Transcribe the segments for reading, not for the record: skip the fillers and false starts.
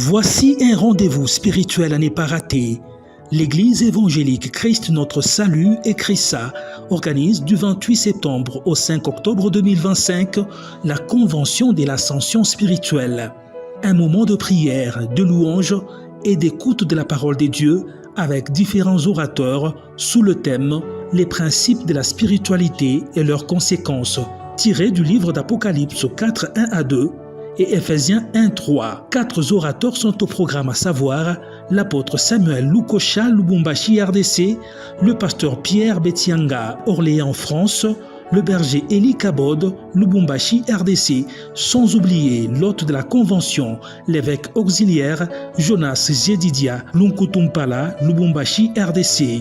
Voici un rendez-vous spirituel à ne pas rater. L'Église évangélique Christ notre Salut et Chrisa organise du 28 septembre au 5 octobre 2025 la Convention de l'Ascension spirituelle. Un moment de prière, de louange et d'écoute de la parole de Dieu avec différents orateurs sous le thème « Les principes de la spiritualité et leurs conséquences » tiré du livre d'Apocalypse 4, 1 à 2 et Ephésiens 1, 3. 4 orateurs sont au programme, à savoir l'apôtre Samuel Lukocha, Lubumbashi, RDC, le pasteur Pierre Betianga, Orléans, France, le berger Eli Kabod, Lubumbashi, RDC, sans oublier l'hôte de la convention, l'évêque auxiliaire Jonas Zedidia, Lunkutumpala, Lubumbashi, RDC.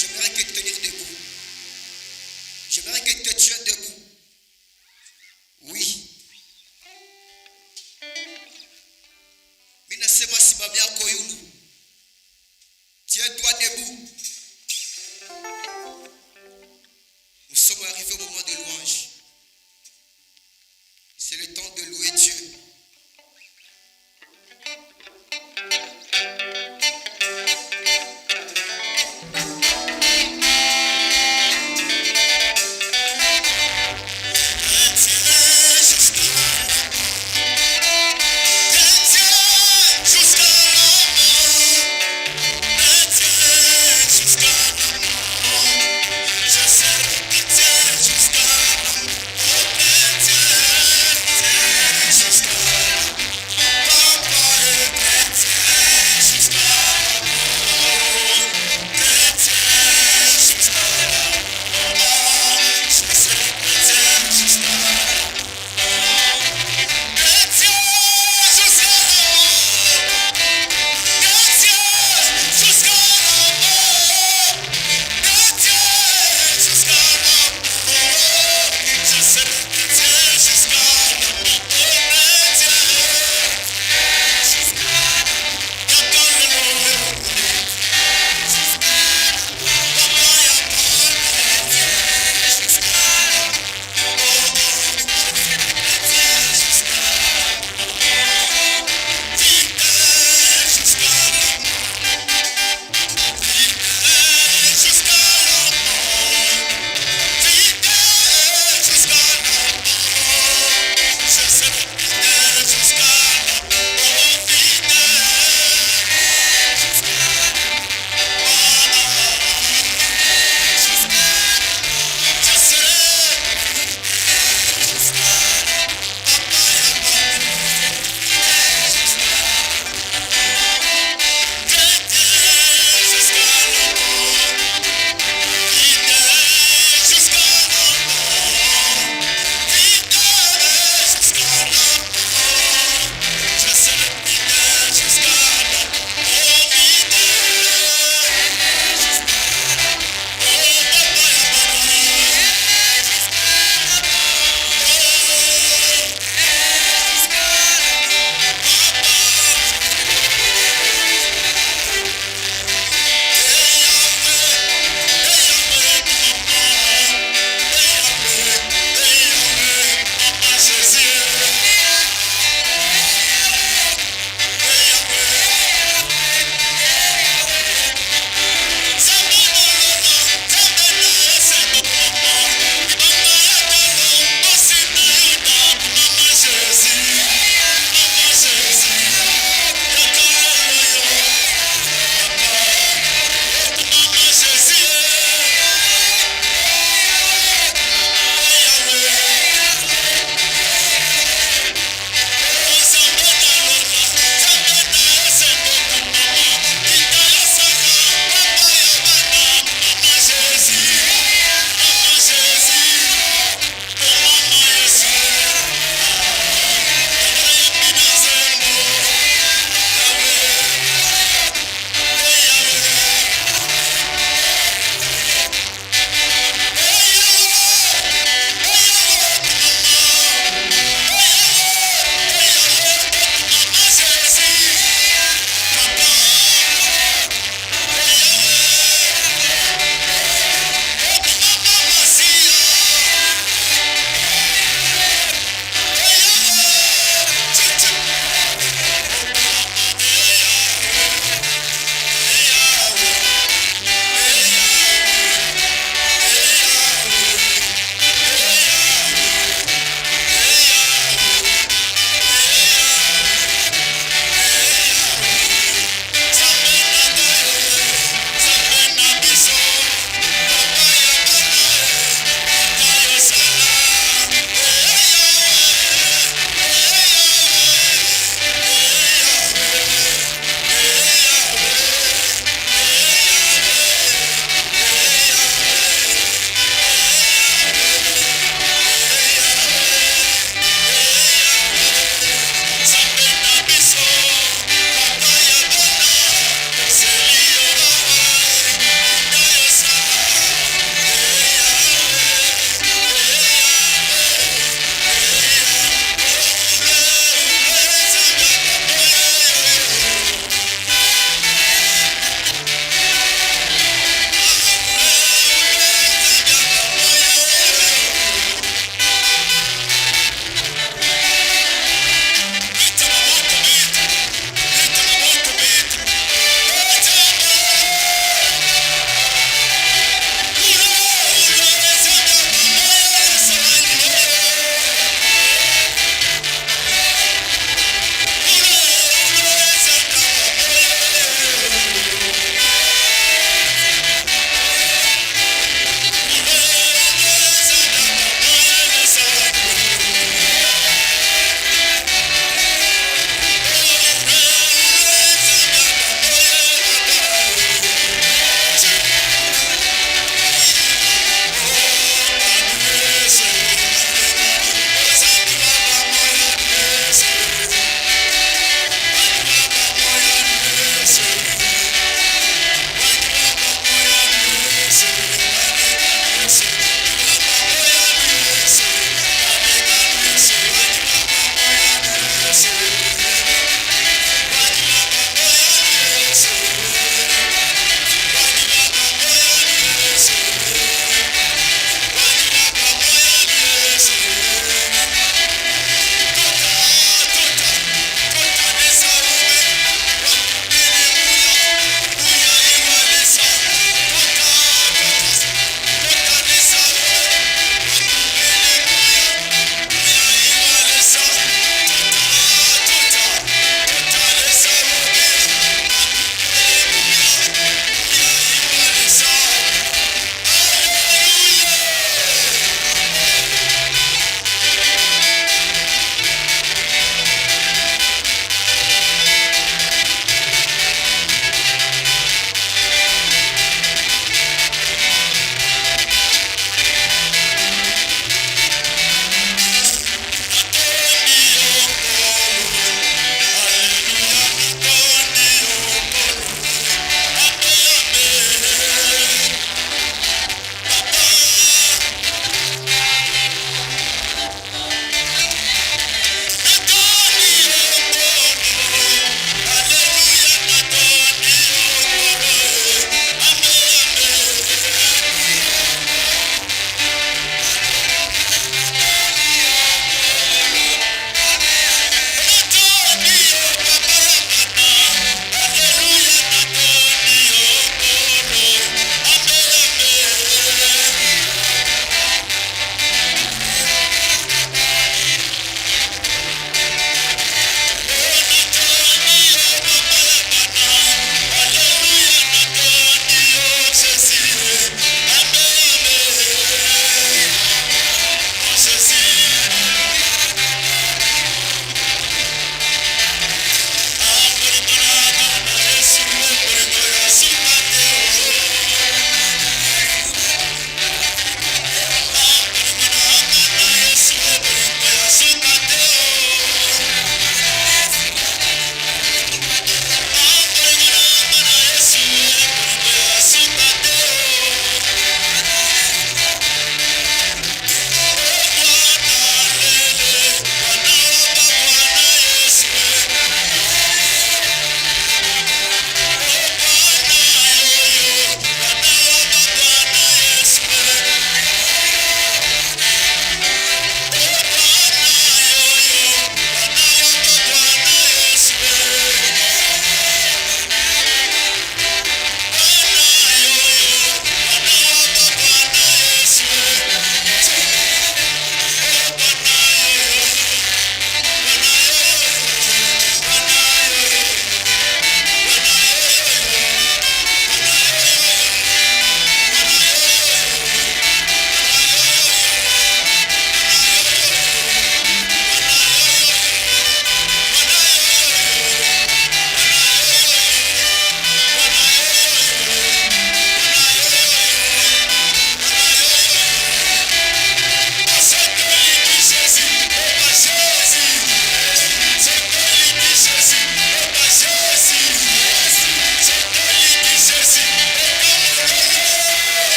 J'aimerais que tu te tenir debout. J'aimerais que tu te tiennes debout. Oui. Minasema simama yako yulu. Tiens-toi debout. Nous sommes arrivés au moment de louange. C'est le temps de louer Dieu.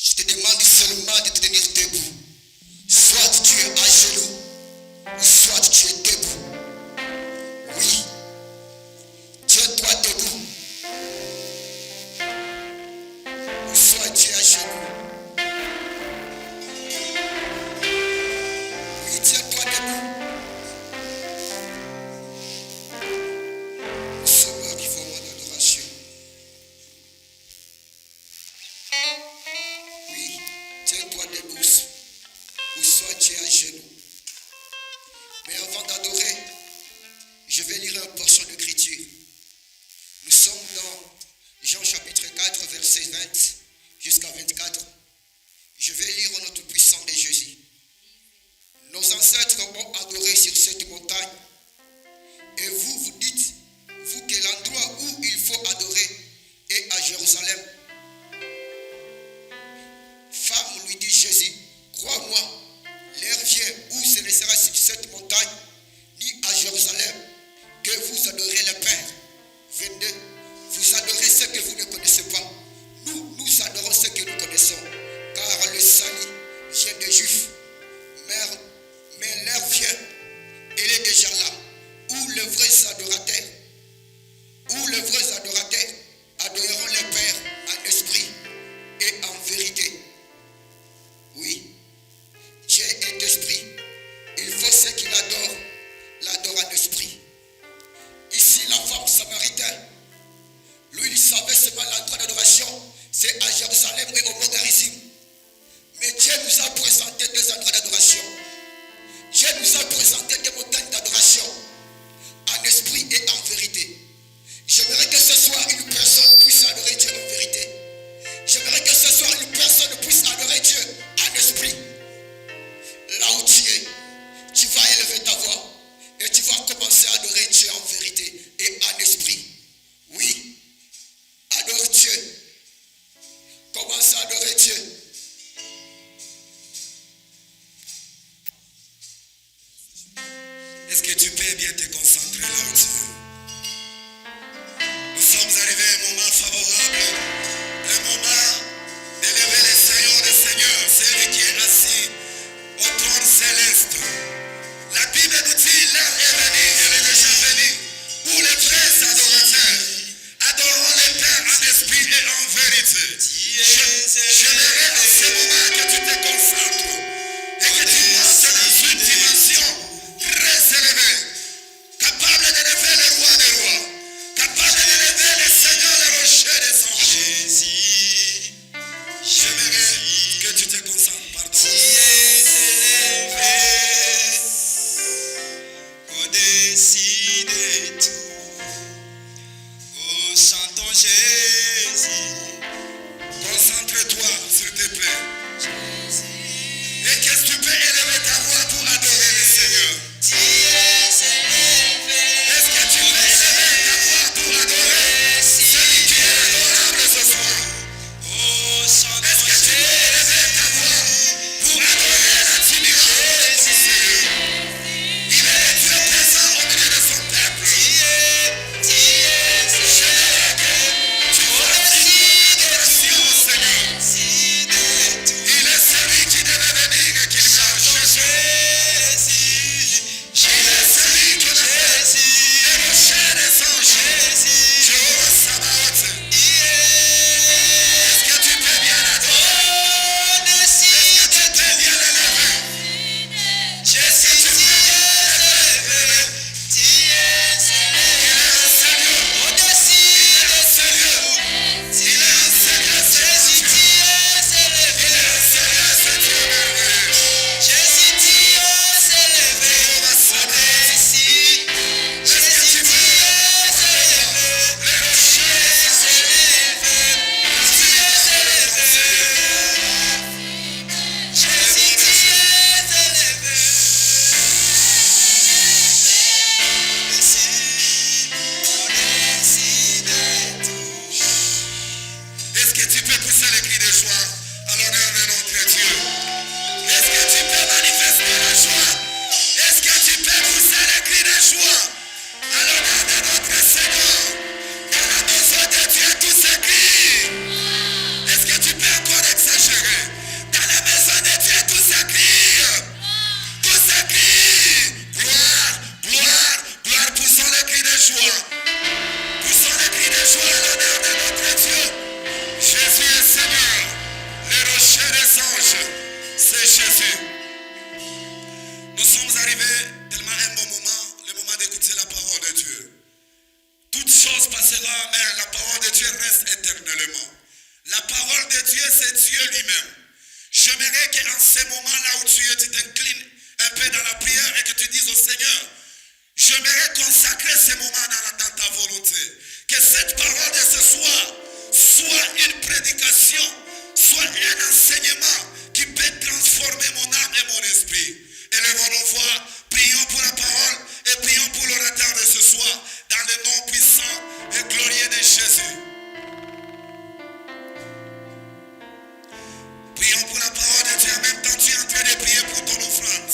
Je te demande seulement de te tenir debout. Soit tu es à genoux, ou soit tu es debout. Oui. Tiens-toi debout. Ou soit tu es à genoux. Oui, tiens-toi debout. Nous sommes là vivant en adoration. Oui, tiens-toi debout. Ou soit tu es à genoux. Mais avant d'adorer, je vais lire une portion d'écriture. Nous sommes dans Jean chapitre 4, verset 20 jusqu'à 24. Je vais lire au nom tout-puissant de Jésus. Nos ancêtres ont adoré sur cette montagne. Et vous, vous dites, vous, que l'endroit où il faut adorer est à Jérusalem. Femme, lui dit Jésus, crois-moi, l'heure vient où ce ne sera sur cette montagne, ni à Jérusalem, que vous adorez le Père. 22. Vous adorez ce que vous ne connaissez pas. Nous adorons ce que nous connaissons. Car le salut vient des Juifs. Mais l'heure vient, elle est déjà là, où les vrais adorateurs adoreront le Père en esprit et en vérité. Oui, Dieu est esprit. Il faut ceux qui l'adorent en esprit. Ici, la femme samaritaine, lui, il savait seulement l'endroit d'adoration, c'est à Jérusalem et au Mont Garizim. Mais Dieu nous a présenté deux endroits d'adoration. Dieu nous a présenté des montagnes d'adoration, en esprit et en vérité. J'aimerais que ce soir une personne puisse adorer Dieu en vérité. J'aimerais que ce soir une personne puisse adorer Dieu en esprit. Là où tu vas élever ta voix et tu vas commencer à adorer Dieu en vérité et en esprit. Oui, adore Dieu. Commence à adorer Dieu. Est-ce que tu peux bien te concentrer là où tu veux? Nous sommes arrivés à un moment favorable, un moment d'élever le Seigneur des Seigneurs, celui qui est assis au trône céleste. La Bible nous dit, l'heure est venue, elle est déjà venue, pour les vrais adorateurs. Adorons le Père en esprit et en vérité. J'aimerais à ce moment que tu te concentres et que tu montes dans une dimension très élevée, capable d'élever le roi des rois, capable d'élever le Seigneur, le rocher des anges. J'aimerais que tu te concentres, pardon. Au-dessus de tout, oh, chantons Jésus. Concentre-toi, s'il te plaît. Et qu'est-ce que tu peux élever ta voix pour adorer le Seigneur? Est-ce que tu peux élever ta voix pour adorer celui qui est adorable ce soir? Est-ce que tu peux élever ta voix pour J'aimerais qu'en ces moments-là où tu es, tu t'inclines un peu dans la prière et que tu dises au Seigneur, j'aimerais consacrer ces moments dans ta volonté. Que cette parole de ce soir soit une prédication, soit un enseignement qui peut transformer mon âme et mon esprit. Élevons nos voix, prions pour la parole et prions pour l'orateur de ce soir, dans le nom puissant et glorieux de Jésus. Prions pour la parole de Dieu. En même temps, tu es en train de prier pour ton offrande.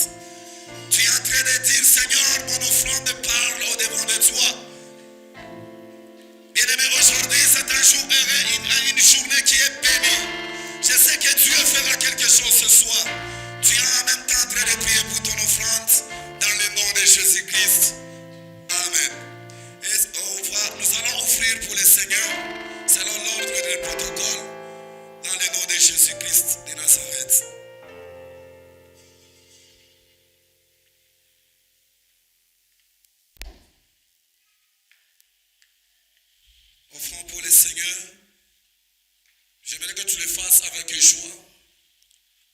Tu es en train de dire, Seigneur, mon offrande parle au-devant de toi. Bien-aimé, aujourd'hui, c'est un jour heureux, une journée qui est bénie. Je sais que Dieu fera quelque chose ce soir. Tu es en même temps en train de prier pour ton offrande dans le nom de Jésus-Christ. Amen. Et nous allons offrir pour le Seigneur, selon l'ordre du protocole, dans le nom de Jésus-Christ de Nazareth. Offrons pour le Seigneur. J'aimerais que tu le fasses avec joie.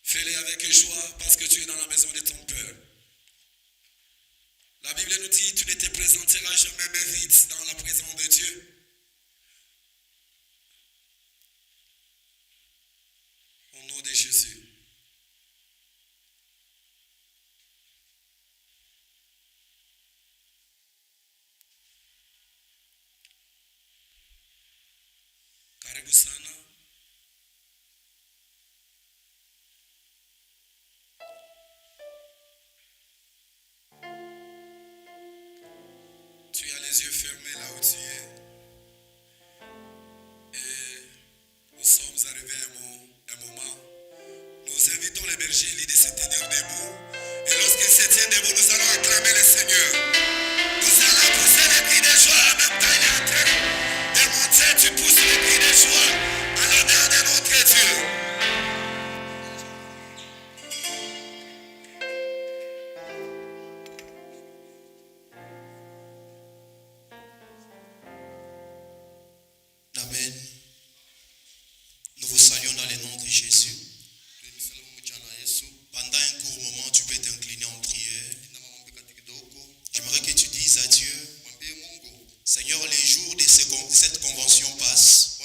Fais-le avec joie parce que tu es dans la maison de ton Père. La Bible nous dit, tu ne te présenteras jamais vide dans la présence de Dieu. Au nom de Jésus. Karibu sana. Tu as les yeux fermés là où tu es. Et nous sommes arrivés à un moment. Nous invitons les bergers de se tenir debout. Et lorsqu'ils se tiennent debout, nous allons acclamer le Seigneur. Nous allons pousser les cris de joie. En même temps, il est en train de monter. Tu pousses les cris de joie à l'honneur de notre Dieu. Amen. Nous vous saluons dans le nom de Jésus. Pendant un court moment, tu peux t'incliner en prière. J'aimerais que tu dises à Dieu, Seigneur, les jours de cette convention passent.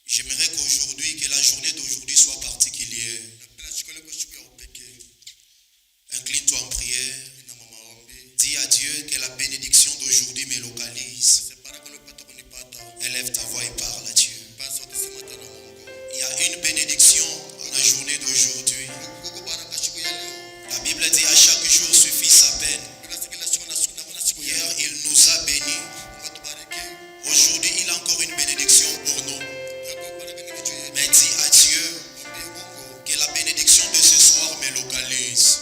J'aimerais que la journée d'aujourd'hui soit particulière. Incline-toi en prière. Dis à Dieu que la bénédiction d'aujourd'hui me localise. Élève ta voix et parle à Dieu. Il y a une bénédiction dans la journée d'aujourd'hui. La Bible dit à chaque jour suffit sa peine. Hier, il nous a bénis. Aujourd'hui, il a encore une bénédiction pour nous. Mais dis à Dieu que la bénédiction de ce soir me localise.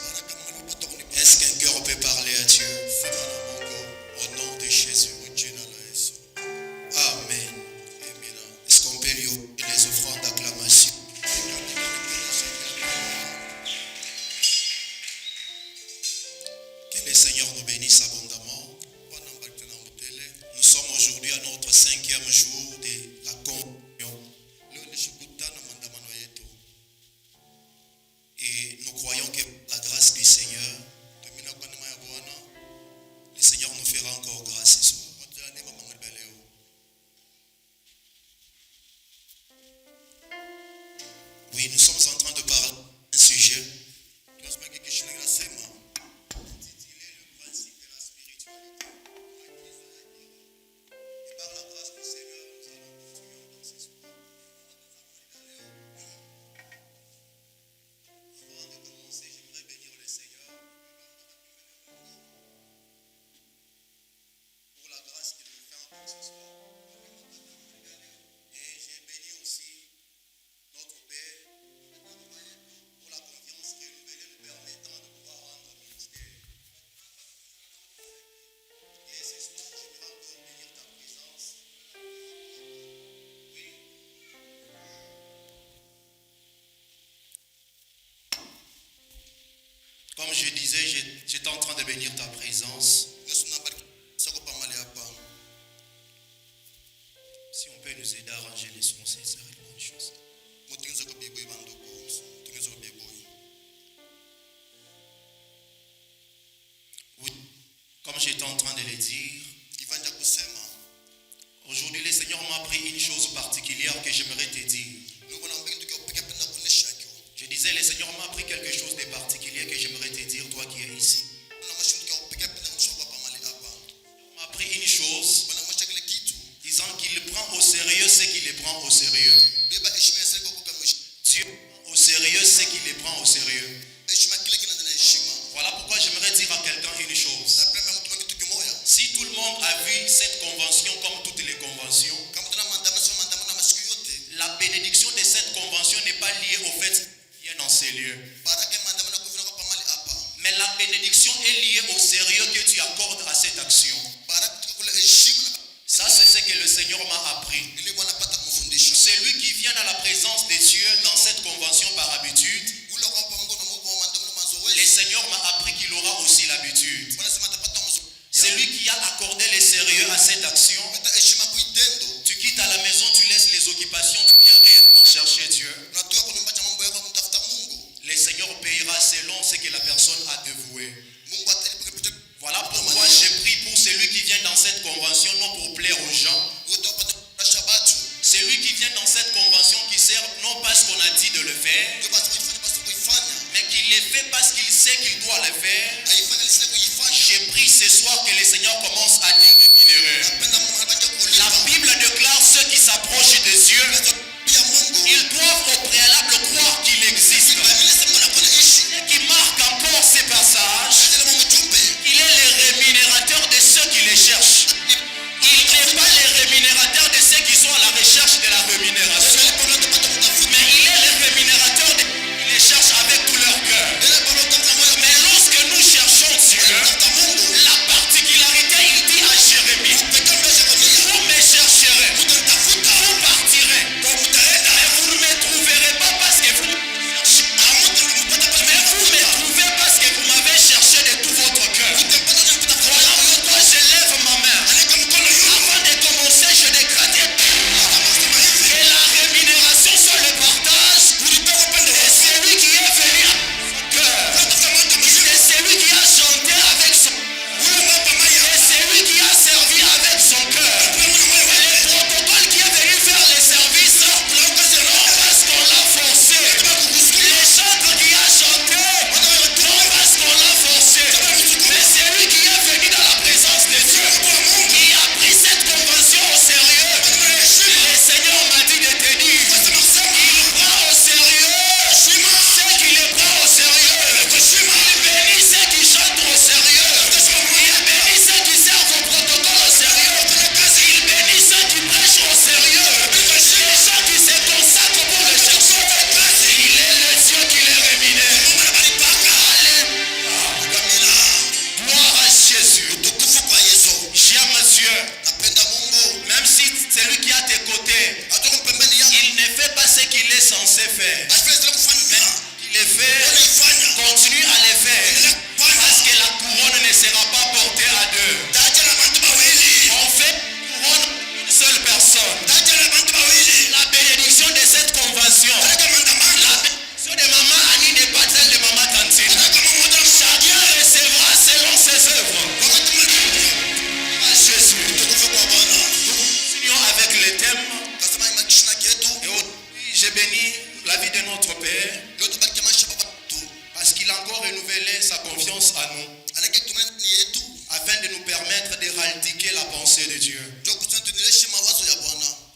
Est-ce qu'un cœur peut parler à Dieu? Au nom de Jésus. Amen. Est-ce qu'on peut lui offrir les offrandes d'acclamation? Que le Seigneur nous bénisse abondamment. Nous sommes aujourd'hui à notre 5e jour de la communion. Et nous croyons que la grâce du Seigneur, le Seigneur nous fera encore grâce ce soir. Oui, nous sommes en train de parler d'un sujet. Intitulé le principe de la spiritualité. Et par la grâce du Seigneur, nous allons continuer dans ce soir. Avant de commencer, j'aimerais bénir le Seigneur pour la grâce qu'il nous fait encore ce soir. Et j'ai béni aussi notre Père pour la confiance renouvelée nous permettant de pouvoir rendre ministère. Et ce soir, j'aimerais encore bénir ta présence. Oui. Comme je disais, j'étais en train de bénir ta présence. Si on peut nous aider à arranger les sons, c'est une bonne chose. j'étais en train de le dire, ivanja kusema aujourd'hui le Seigneur m'a appris une chose particulière que j'aimerais te dire. nubona mbintu kyopeka pena kuneshakyo Je disais, le Seigneur m'a appris quelque chose de particulier que j'aimerais te dire, toi qui es ici. na mashintu kyopeka pena kushokwa pamali apa Il m'a appris une chose, bana mashakile kitu disant qu'il prend au sérieux ce qu'il les prend au sérieux. beba heshima yaseko kuka mwishi Dieu prend au sérieux ce qu'il les prend au sérieux. heshima kile kinaenda na heshima Voilà pourquoi j'aimerais dire à quelqu'un une chose. na pema mtu kitu kimoya Si tout le monde a vu cette convention comme toutes les conventions, kama tuna maandamano na masiku yote la bénédiction de cette convention n'est pas liée au fait qu'il vienne dans ces lieux. baraka maandamano kuvina kwa pamali apa Mais la bénédiction est liée au sérieux que tu accordes à cette action. baraka tukule heshima na Ça, c'est ce que le Seigneur m'a appris. ili bwana pata kumfundisha Celui qui vient à la présence de Dieu dans cette convention par habitude, ule kwa mkono mungu wa maandamano le mazoezi Seigneur m'a appris qu'il aura aussi l'habitude. bwana sema atapata mzo Celui qui a accordé le sérieux à cette action, pata heshima kuitendo tu quittes à la maison, tu laisses les occupations, tu viens réellement chercher Dieu. unatoka kunyumba cha mambo yako kumtafuta Mungu Le Seigneur payera selon ce que la personne a dévoué. Mungu atalipa Voilà pourquoi j'ai pris pour celui qui vient dans cette convention, non pour plaire aux gens. utapata kurasha batu Celui qui vient dans cette convention qui sert non parce qu'on a dit de le faire, ndio basi kuifanya basi kuifanya mais qu'il le fait parce qu'il sait qu'il doit le faire. haifanya lisile kuifanya J'ai pris ce soir que le Seigneur commence à te rémunérer. napenda Mungu anapenda La kulipa Bible déclare ceux qui s'approchent de Dieu, pia Mungu ils doivent au préalable croire qu'il existe. Biblia inasema unakuwa naishi Ce qui marque encore ces passages, ndio Mungu mjumbe il est le rémunérateur de ceux qui les cherchent. Il n'est pas le rémunérateur de ceux qui sont à la recherche de la rémunération, mais il est le rémunérateur de ceux qui les cherchent avec tout leur cœur. Mais lorsque nous cherchons Dieu, la particularité, il dit à Jérémie, vous me chercherez, vous partirez, mais vous ne me trouverez pas parce que vous me cherchez. Mais vous me trouvez parce que vous m'avez cherché de tout votre cœur. Voilà pourquoi je lève ma main. Avant de commencer, je décrète que la rémunération soit le partage de celui qui est venu à son cœur, de celui qui a chanté avec son cœur, de celui qui a servi avec son cœur. Le protocole qui est venu faire le service, non parce qu'on l'a forcé. Les chantres qui a chanté, non parce qu'on l'a forcé. Mais celui qui est venu dans la présence de Dieu, qui a pris cette convention au sérieux. Le Seigneur m'a dit de te dire, il prend au sérieux ceux qui le prend au sérieux. Il bénit ceux qui chantent au sérieux. Il bénit ceux qui servent au protocole au sérieux. Il bénit ceux qui prêchent au sérieux. Les gens qui se consacrent pour le chercher. Il est le Dieu qui les rémunère. Alléluia. Gloire à Jésus. J'aime Dieu. Même si celui qui est à tes côtés, il ne fait pas ce qu'il est censé faire. Il le fait, continue à le faire. Parce que la couronne ne sera pas portée à deux. On fait une couronne d'une seule personne. La bénédiction de cette convention, la bénédiction de maman Annie n'est pas celle de maman Tantine. Chacun recevra selon ses œuvres. À Jésus. Continuons avec le thème. Et aujourd'hui, j'ai béni la vie de notre Père parce qu'il a encore renouvelé sa confiance à nous afin de nous permettre d'éradiquer la pensée de Dieu.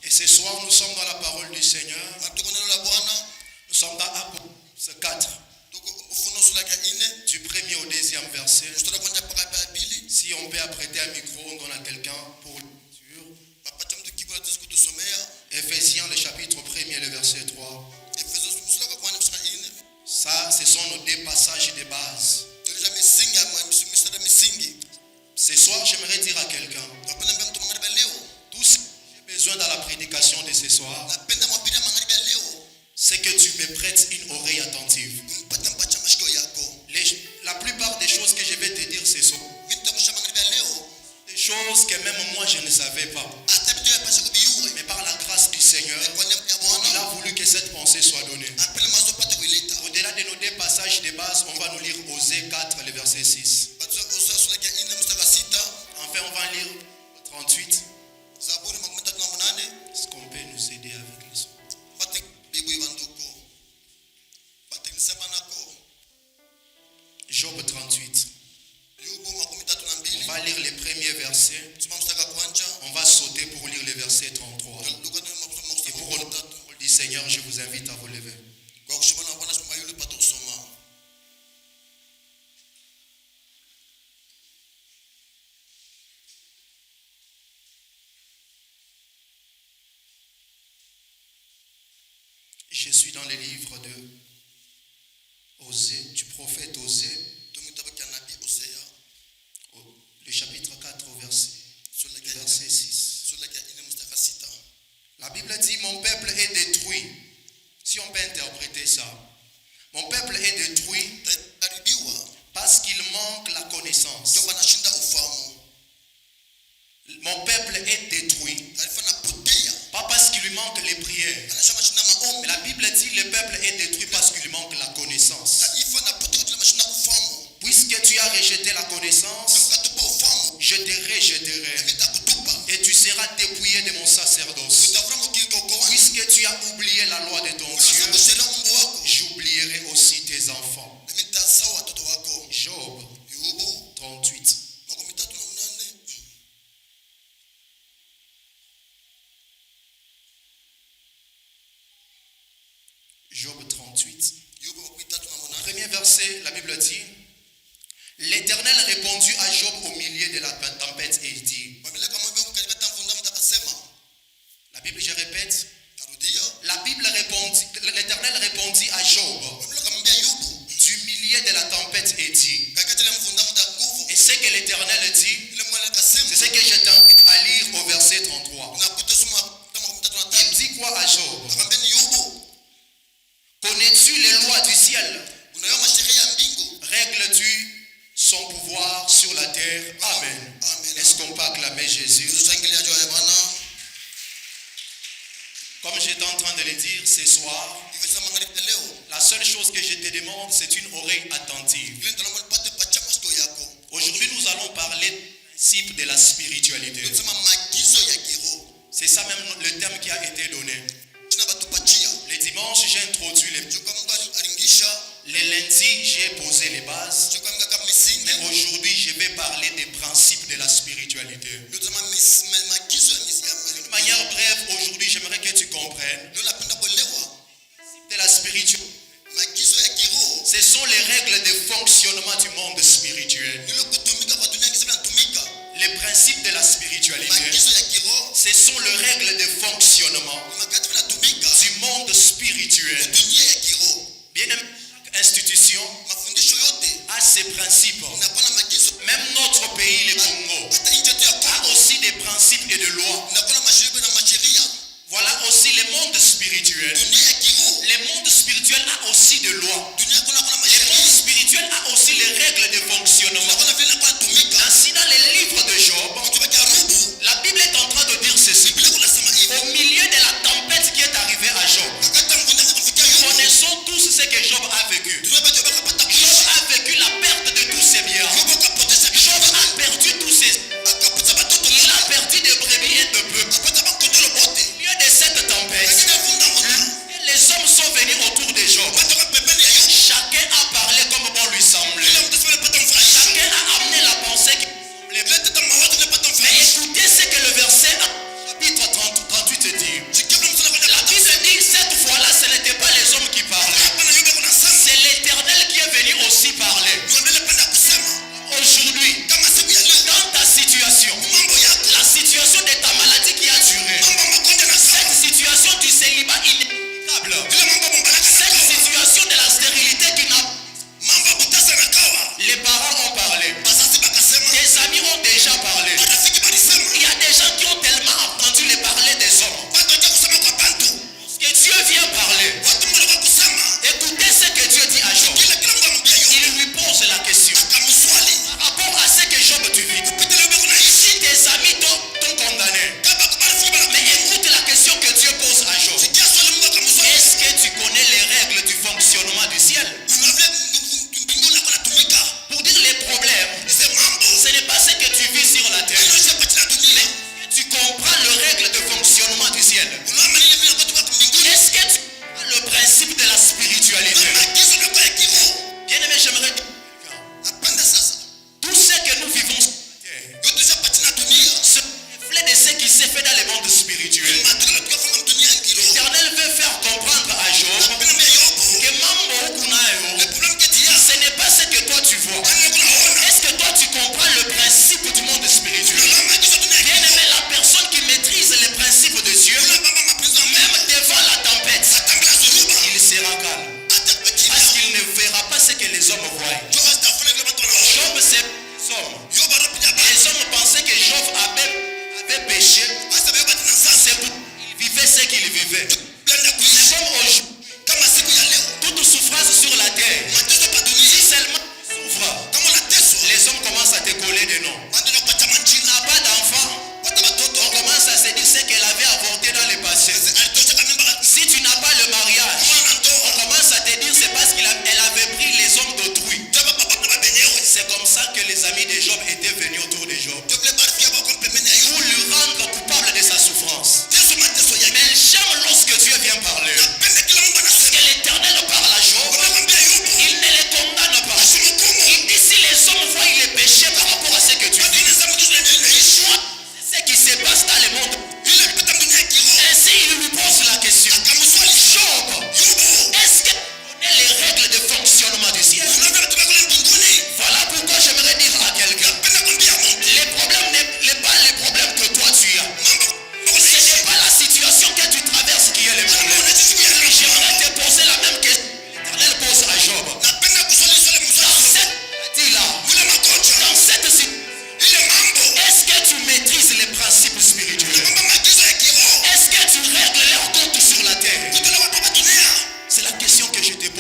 Et ce soir, nous sommes dans la parole du Seigneur. Nous sommes dans Apocalypse 4, du 1er au 2e verset. Si on peut apprêter un micro, on donne à quelqu'un pour lecture. Éphésiens, le chapitre 1er, le verset 3. Ça, ce sont nos deux passages de base. Ce soir, j'aimerais dire à quelqu'un, tout ce que j'ai besoin dans la prédication de ce soir, c'est que tu me prêtes une oreille attentive. La plupart des choses que je vais te dire ce soir, des choses que même moi je ne savais pas. Mais par la grâce du Seigneur, il a voulu que cette pensée soit donnée. Au-delà de nos deux passages de base, on va nous lire Osée 4, le verset 6. lire 38. Zaburi makumi tatu na munane. Est-ce qu'on peut nous aider avec les autres? Bate bibu banduko. Bate nisema nako. Job 38. Yubu makumi tatu na mbili. On va lire les premiers versets. Soma mstaka kwanza. On va sauter pour lire les versets 33. Luka na Et makumi pour le tatu. du Seigneur, je vous invite à vous lever. Kwa kushimana bwana soma yule pato kusoma. Je suis dans les livres de Osée, du prophète Osée, le chapitre 4 au verset 6. La Bible dit, mon peuple est détruit. Si on peut interpréter ça, mon peuple est détruit parce qu'il manque la connaissance. Mon peuple est détruit, pas parce qu'il lui manque les prières. Mais la Bible dit le peuple est détruit parce qu'il lui manque la connaissance. Puisque tu as rejeté la connaissance, je te rejetterai et tu seras dépouillé de mon sacerdoce. Puisque tu as oublié la loi de ton Dieu, j'oublierai aussi tes enfants. Job 38. Job 38. Premier verset, la Bible dit, l'Éternel répondit à Job au milieu de la tempête et il dit, la Bible, je répète, la Bible répondit, l'Éternel répondit à Job du milieu de la tempête et dit, et ce que l'Éternel dit, c'est ce que je t'invite à lire au verset 33. Il dit quoi à Job? Connais-tu les lois du ciel? Règles-tu son pouvoir sur la terre? Amen. Est-ce qu'on peut acclamer Jésus? Comme j'étais en train de le dire ce soir, la seule chose que je te demande, c'est une oreille attentive. Aujourd'hui, nous allons parler du principe de la spiritualité. C'est ça même le thème qui a été donné. Le dimanche, j'ai introduit les lundis, j'ai posé les bases. Mais aujourd'hui, je vais parler des principes de la spiritualité. De manière brève, aujourd'hui, j'aimerais que tu comprennes. De la spiritualité, ce sont les règles de fonctionnement du monde spirituel. Les principes de la spiritualité, ce sont les règles de fonctionnement du monde spirituel. Bien aimé, chaque institution a ses principes. Même notre pays, le Congo, a aussi des principes et des lois. Voilà aussi le monde spirituel. Le monde spirituel a aussi des lois. Le monde spirituel a aussi les règles de fonctionnement. Ainsi, dans les livres de Job, la Bible est en train de dire ceci. Au milieu de la tempête qui est arrivée à Job, nous connaissons tous ce que Job a vécu. Job a vécu la perte de tous ses biens. Job a perdu tous ses... Il a perdu des brebis et de bœufs. Au milieu de cette tempête, les hommes sont venus autour de Job. Chacun a parlé comme bon lui semblait. Chacun a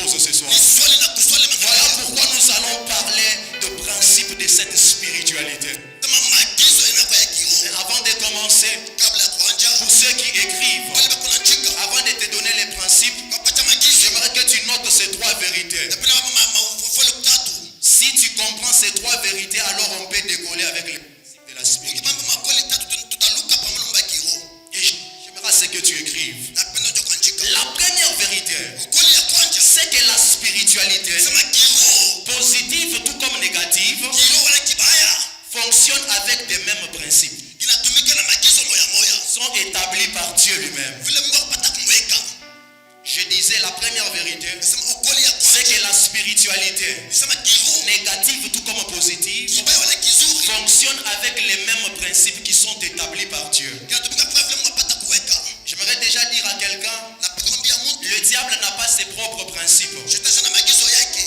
choses ce soir. ni swali la kuswali Voilà makala. pourquoi nous allons parler de principe de cette spiritualité. Kama maagizo yanakuwa ya kiroho. Mais avant de commencer, Kabla ya kuanza, pour ceux qui écrivent, wale bakuna chika, avant de te donner les principes, wapata maagizo. j'aimerais que tu notes ces trois vérités. Napenda mafufolo tatu. Si tu comprends ces trois vérités, alors on peut décoller avec les principes de la spiritualité. Ukipamba makweli tatu tutaluka pamoja na kiroho. Et j'aimerais ce que tu écrives. Napenda ndio kuandika. La première vérité, Ukweli ya kwanza, c'est que la spiritualité, sema kiroho, positive tout comme négative, kiroho wala kibaya, fonctionne avec des mêmes principes, inatumika na maagizo moya moya. sont établis par Dieu lui-même. Vile Mungu akapata kumweka. Je disais la première vérité, Sema ukweli ya c'est kwanza, que la spiritualité, sema kiroho, négative tout comme positive, kibaya wala kizuri, fonctionne avec les mêmes principes qui sont établis par Dieu. kinatumika kwa vile Mungu akapata kuweka. J'aimerais déjà dire à quelqu'un, Na kumwambia mtu, le diable n'a pas ses propres principes. shetani ana maagizo yake.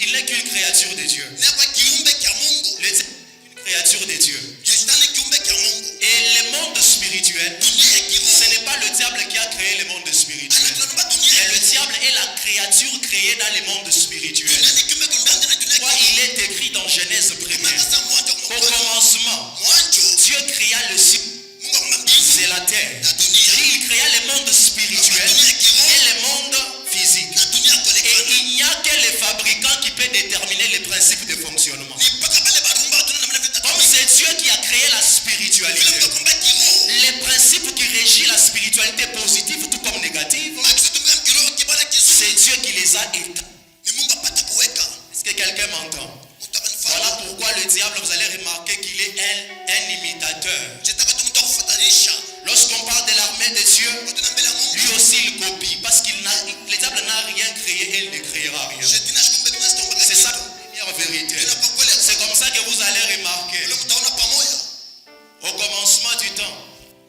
Il n'est qu'une créature de Dieu. Na kwa kiumbe cha Mungu, Le diable est une créature de Dieu. shetani kiumbe cha Mungu. Et le monde spirituel, Dunia ya kiroho, ce n'est pas le diable qui a créé le monde spirituel. anatunamba dunia. Mais le diable est la créature créée dans le monde spirituel. Dunia ni kiumbe kumbanda na dunia. Quoi, il est écrit dans Genèse 1er. Sasa mwanzo Au kwa commencement, mwanzo, Dieu créa le ciel Mungu akamwambia et la terre. na dunia. Il créa le monde spirituel et le monde physique. Na dunia Et kolekana. il n'y a que le fabricant qui peut déterminer les principes de fonctionnement. Ni mpaka pale barumba tuna namna vita. Comme c'est Dieu qui a créé la Vile spiritualité, Mungu akumba kiroho. les principes qui régissent la spiritualité positive tout comme négative, Maagizo tumia kiroho kibala kizuri. c'est Dieu qui les a établis. Ni Mungu apata kuweka. Est-ce que quelqu'un m'entend? Mtu Voilà akanifahamu. pourquoi le diable, vous allez remarquer qu'il est un imitateur. Shetani tu mtu akufatanisha. Lorsqu'on parle de l'armée de Dieu, Watu na mbele ya Mungu. lui aussi il copie parce le diable n'a rien créé et il ne créera rien. Shetani ashikumbe kuna sito mpaka C'est ça kitu. la première vérité. Ila kwa kweli C'est comme ça que vous allez remarquer ule mtaona pamoja. au commencement du temps,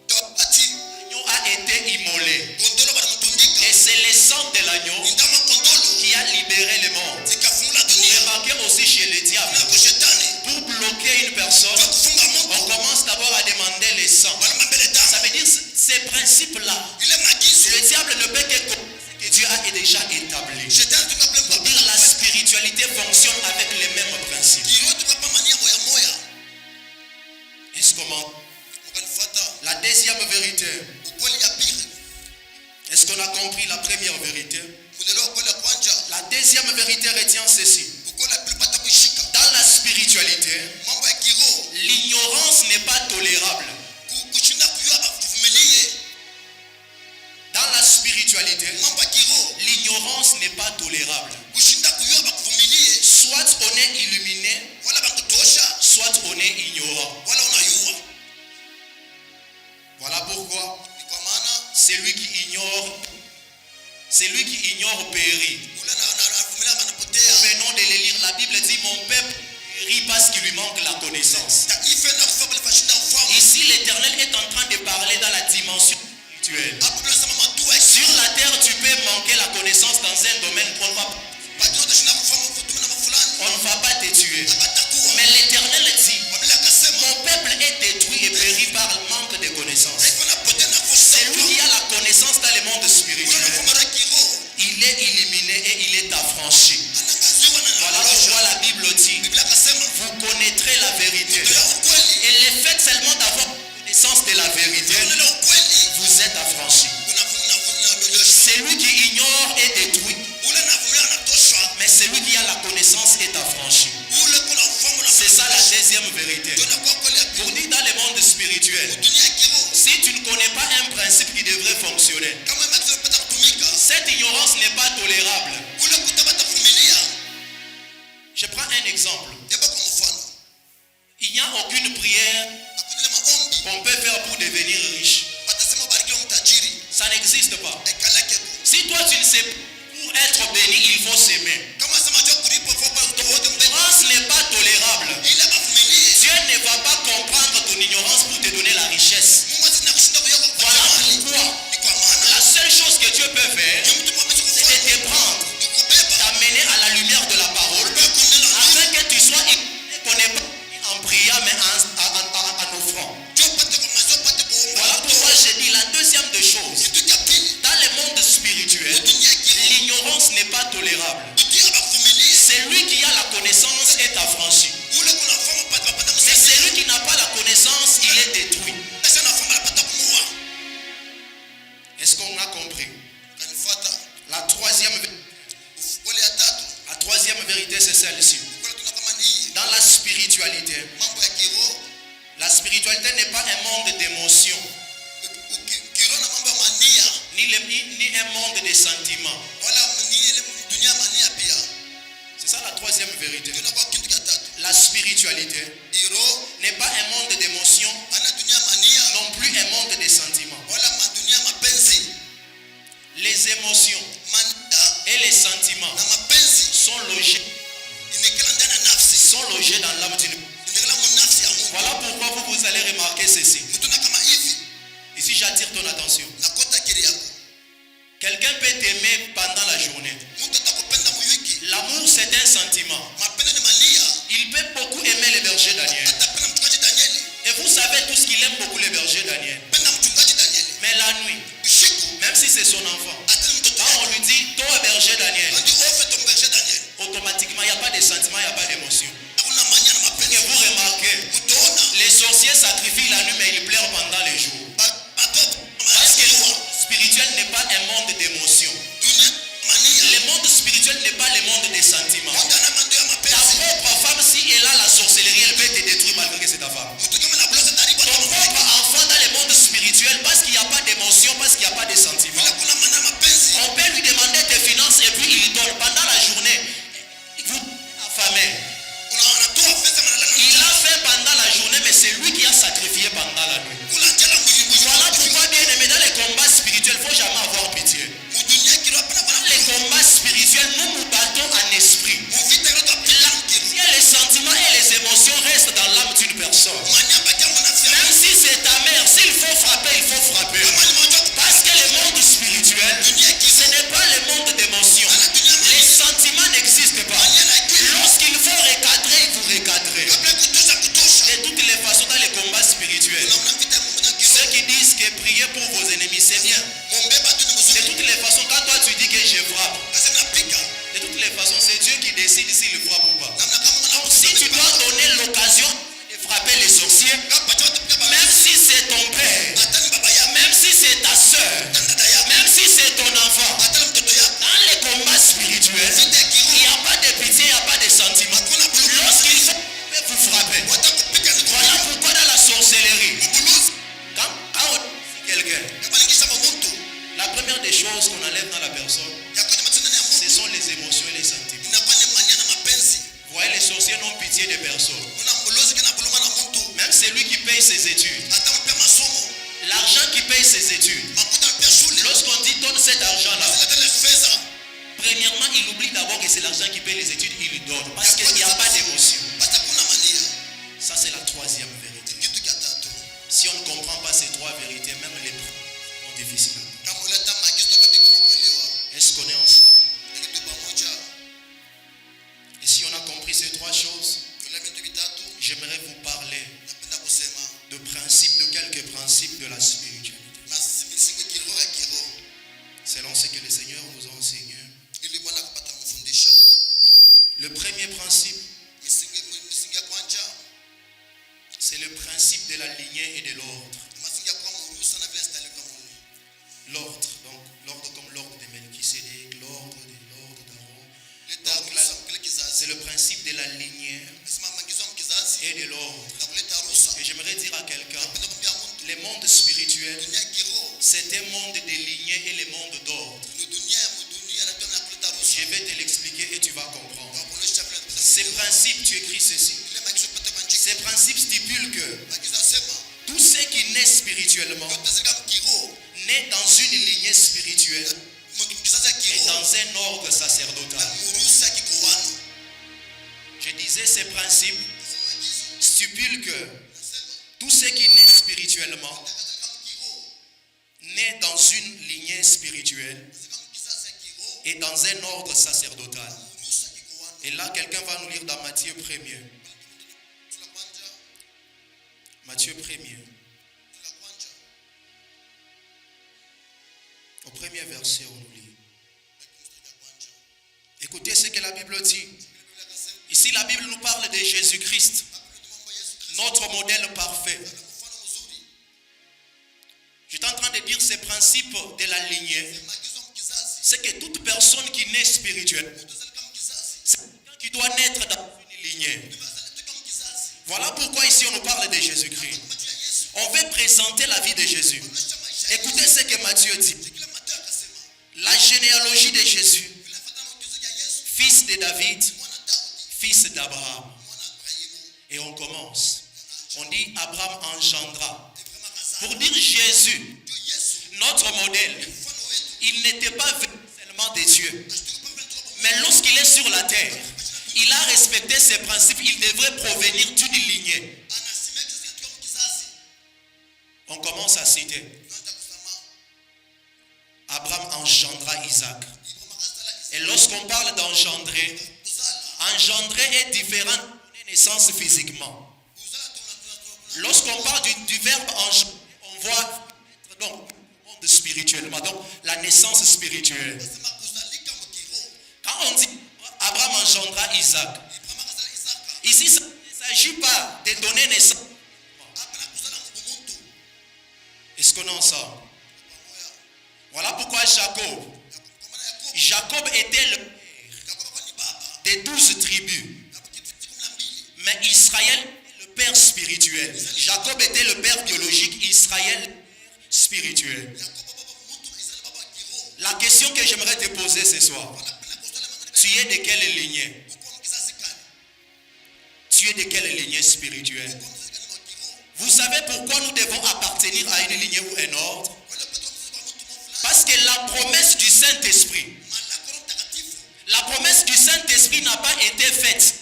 Wakati l'agneau a été immolé. kondolo banamtundika. Et c'est le sang de l'agneau Ndama kondolo qui a libéré le monde. zikafungula Vous dunia. remarquez aussi chez le diable, Na kwa shetani pour bloquer une personne, kwa kufunga on mtu. commence d'abord à demander le sang. Balama mbele damu. Ça veut dire ces principes-là, Ile maagizo. le diable ne peut que copier ce que Dieu a déjà établi. Shetani tunapenda Pour dire la spiritualité fonctionne avec les mêmes principes. kiroho tunapa mania moya moya. Est-ce comment? Mkanifuata. La deuxième vérité, Ukweli ya pili. est-ce qu'on a compris la première vérité? Unaelewa ukweli ya kwanza. La deuxième vérité retient ceci. Ukweli ya pili pata kuishika. Dans la spiritualité, Mambo ya kiroho. l'ignorance n'est pas tolérable. Kushinda kujua kuvumilie. Dans la spiritualité, Mambo ya kiroho. l'ignorance n'est pas tolérable. Kushinda kujua kuvumilie. Soit on est illuminé, Wala bakutosha. soit on est ignorant. Wala unayua. Voilà pourquoi Ni kwa maana celui qui ignore périt. ule anavumilia anapotea. Venons de le lire, la Bible dit mon peuple périt parce qu'il lui manque la connaissance. Taifa na kufa bila fashinda ufahamu. Ici, l'Éternel est en train de parler dans la dimension spirituelle. Hapo tunasema matua Sur la terre, tu peux manquer la connaissance dans un domaine qu'on va, Pajua utashinda kufahamu kutumia na fulani. on ne va pas te tuer. Hapatakuwa. Mais l'Éternel dit, Biblia akasema mon peuple est détruit et périt par le manque de connaissance. taifa napotea na kufa. C'est lui qui a la connaissance dans le monde Ule spirituel. anafunga kiroho. Il est illuminé et il est affranchi. Anangaziwa na Voilà anarosha. pourquoi la Bible dit, Biblia akasema vous connaîtrez la vérité. ndio ukweli. Et le fait seulement d'avoir connaissance de la vérité, Ndio ukweli. vous êtes affranchi. Celui qui ignore est détruit, Ule anavumilia anatoshwa. mais celui qui a la connaissance est affranchi. Ule kuna ufahamu na C'est ça la deuxième vérité. ndio inakuwa kweli ya pili. Pour dire dans le monde spirituel, Dunia ya kiroho. si tu ne connais pas un principe qui devrait fonctionner, Kama maagizo yapata kutumika. cette ignorance n'est pas tolérable. Ule kutabata kuvumilia. Je prends un exemple. Hebu kwa mfano. Il n'y a aucune prière Hakuna ile maombi. qu'on peut faire pour devenir riche. Watasema ubarikiwe mtajiri. Ça n'existe pas. Ekaleke ku. Si toi tu ne sais pas, pour être béni, il faut s'aimer. Kama sema jo kulipo fopa utohote mbele. L'ignorance n'est pas tolérable. Ila bavumilie. Dieu ne va pas comprendre ton ignorance pour te donner la richesse. Mungu asina kushinda kuyako kwa Voilà mali. pourquoi Ni kwa maana la seule chose que Dieu peut faire, ni mtu mwamezi c'est de kufanya. te prendre, Kukubeba. t'amener à la lumière de la parole, Kwa kunena nuru. afin que tu sois illuminé, qu'on n'est pas en priant mais en offrant. Jo pate kwa mazo pate kuomba. Voilà pourquoi j'ai dit la deuxième des choses. Kitu cha pili. Dans le monde spirituel, Dunia ya kiroho. l'ignorance n'est pas tolérable. kutia bakuvumilia Celui qui a la connaissance est affranchi. ule kuna fomu pata pata Mais msaidia celui qui n'a pas la connaissance, il est détruit. sasa na fomu pata kumua Est-ce qu'on a compris? kanifuata La troisième ule ya tatu vérité, c'est celle-ci. kule tuna kama ni Dans la spiritualité, mambo ya kiroho la spiritualité n'est pas un monde d'émotions, kiroho na mambo ya mania ni un monde de sentiments. wala ni ile dunia mania pia C'est ça la troisième vérité. tunakuwa kitu cha tatu La spiritualité kiroho n'est pas un monde d'émotions, ana dunia mania non plus un monde de sentiments. wala madunia mapenzi Les émotions mania et les sentiments na mapenzi sont logés dans l'âme d'une. Voilà pourquoi vous allez remarquer ceci. Ici, j'attire ton attention. Quelqu'un peut t'aimer pendant la journée. L'amour, c'est un sentiment. Il peut beaucoup aimer le berger Daniel. Et vous savez tous qu'il aime beaucoup le berger Daniel. Mais la nuit, même si c'est son enfant, quand on lui dit, toi berger Daniel, automatiquement, il n'y a pas de sentiment, il n'y a pas d'émotion. Et vous remarquez, les sorciers sacrifient la nuit, mais ils pleurent pendant les jours. Parce que le monde spirituel n'est pas un monde d'émotion. Le monde spirituel n'est pas le monde des sentiments. Ta propre femme, si elle a la sorcellerie, elle peut te détruire malgré que c'est ta femme. Ton propre enfant dans le monde spirituel, parce qu'il n'y a pas d'émotion, parce qu'il n'y a pas de sentiments, on peut lui demander des finances et puis il donne. Pendant la journée, vous affamez. Il a fait pendant la journée, mais c'est lui qui a sacrifié pendant la nuit. Voilà pourquoi, bien aimé, dans les combats spirituels, il ne faut jamais avoir pitié. Dans les combats spirituels, nous nous battons en esprit. Les sentiments et les émotions restent dans l'âme d'une personne. Même si c'est ta mère, s'il faut frapper, il faut frapper. Parce que le monde spirituel, ce n'est pas le monde d'émotions. Les sentiments n'existent pas. Lorsqu'il faut recadrer, il vous recadrer. De toutes les façons, dans les combats spirituels, ceux qui disent que prier pour vos ennemis, c'est bien. De toutes les façons, quand toi tu dis que je frappe, de toutes les façons, c'est Dieu qui décide s'il frappe ou pas. Donc si tu dois donner l'occasion de frapper les sorciers, même si c'est ton père, même si c'est ta soeur, même si c'est ton enfant, dans les combats spirituels, il n'y a pas de pitié, il n'y a pas de sentiment. Lorsqu'il faut vous frapper. Voilà pourquoi dans la sorcellerie, quand on dit quelqu'un, la première des choses qu'on enlève dans la personne, ce sont les émotions et les sentiments. Vous voyez, les sorciers n'ont pitié de personne. Même celui qui paye ses études, l'argent qui paye ses études, lorsqu'on dit donne cet argent-là, premièrement, il oublie d'abord que c'est l'argent qui paye les études, il lui donne. Parce qu'il n'y a pas d'émotion. Ça, c'est la troisième vérité. Si on ne comprend pas ces trois vérités, même les sont difficiles. Est-ce qu'on est ensemble? Et si on a compris ces trois choses, j'aimerais vous parler de quelques principes de la spiritualité. Selon ce que le Seigneur nous a enseigné. Le premier principe, c'est le principe de la lignée et de l'ordre. L'ordre, donc l'ordre comme l'ordre de Melchisédek, l'ordre d'Aaron. Donc c'est le principe de la lignée et de l'ordre. Et j'aimerais dire à quelqu'un, le monde spirituel, c'est un monde de lignée et le monde d'ordre. Je vais te l'expliquer et tu vas comprendre. Ces principes, tu écris ceci. Ces principes stipulent que tout ce qui naît spirituellement naît dans une lignée spirituelle et dans un ordre sacerdotal. Je disais, ces principes stipulent que tout ce qui naît spirituellement naît dans une lignée spirituelle et dans un ordre sacerdotal. Et là, quelqu'un va nous lire dans Matthieu 1er. Matthieu 1er. Au premier verset, on nous lit. Écoutez ce que la Bible dit. Ici, la Bible nous parle de Jésus-Christ, notre modèle parfait. J'étais en train de dire ces principes de la lignée. C'est que toute personne qui naît spirituelle, c'est quelqu'un qui doit naître dans une lignée. Voilà pourquoi ici on nous parle de Jésus-Christ. On veut présenter la vie de Jésus. Écoutez ce que Matthieu dit. La généalogie de Jésus, fils de David, fils d'Abraham. Et on commence. On dit Abraham engendra. Pour dire Jésus, notre modèle, il n'était pas venu seulement des cieux. Mais lorsqu'il est sur la terre, il a respecté ses principes. Il devrait provenir d'une lignée. On commence à citer. Abraham engendra Isaac. Et lorsqu'on parle d'engendrer, engendrer est différent de naissance physiquement. Lorsqu'on parle du verbe engendrer, on voit donc le monde spirituellement, donc la naissance spirituelle. Quand on dit Abraham engendra Isaac, ici il ne s'agit pas de donner naissance. Est-ce qu'on est ensemble? Voilà pourquoi Jacob était le père des 12 tribus. Mais Israël est le père spirituel. Jacob était le père biologique, Israël le père spirituel. La question que j'aimerais te poser ce soir, tu es de quelle lignée? Tu es de quelle lignée spirituelle? Vous savez pourquoi nous devons appartenir à une lignée ou un ordre? Parce que la promesse du Saint-Esprit, n'a pas été faite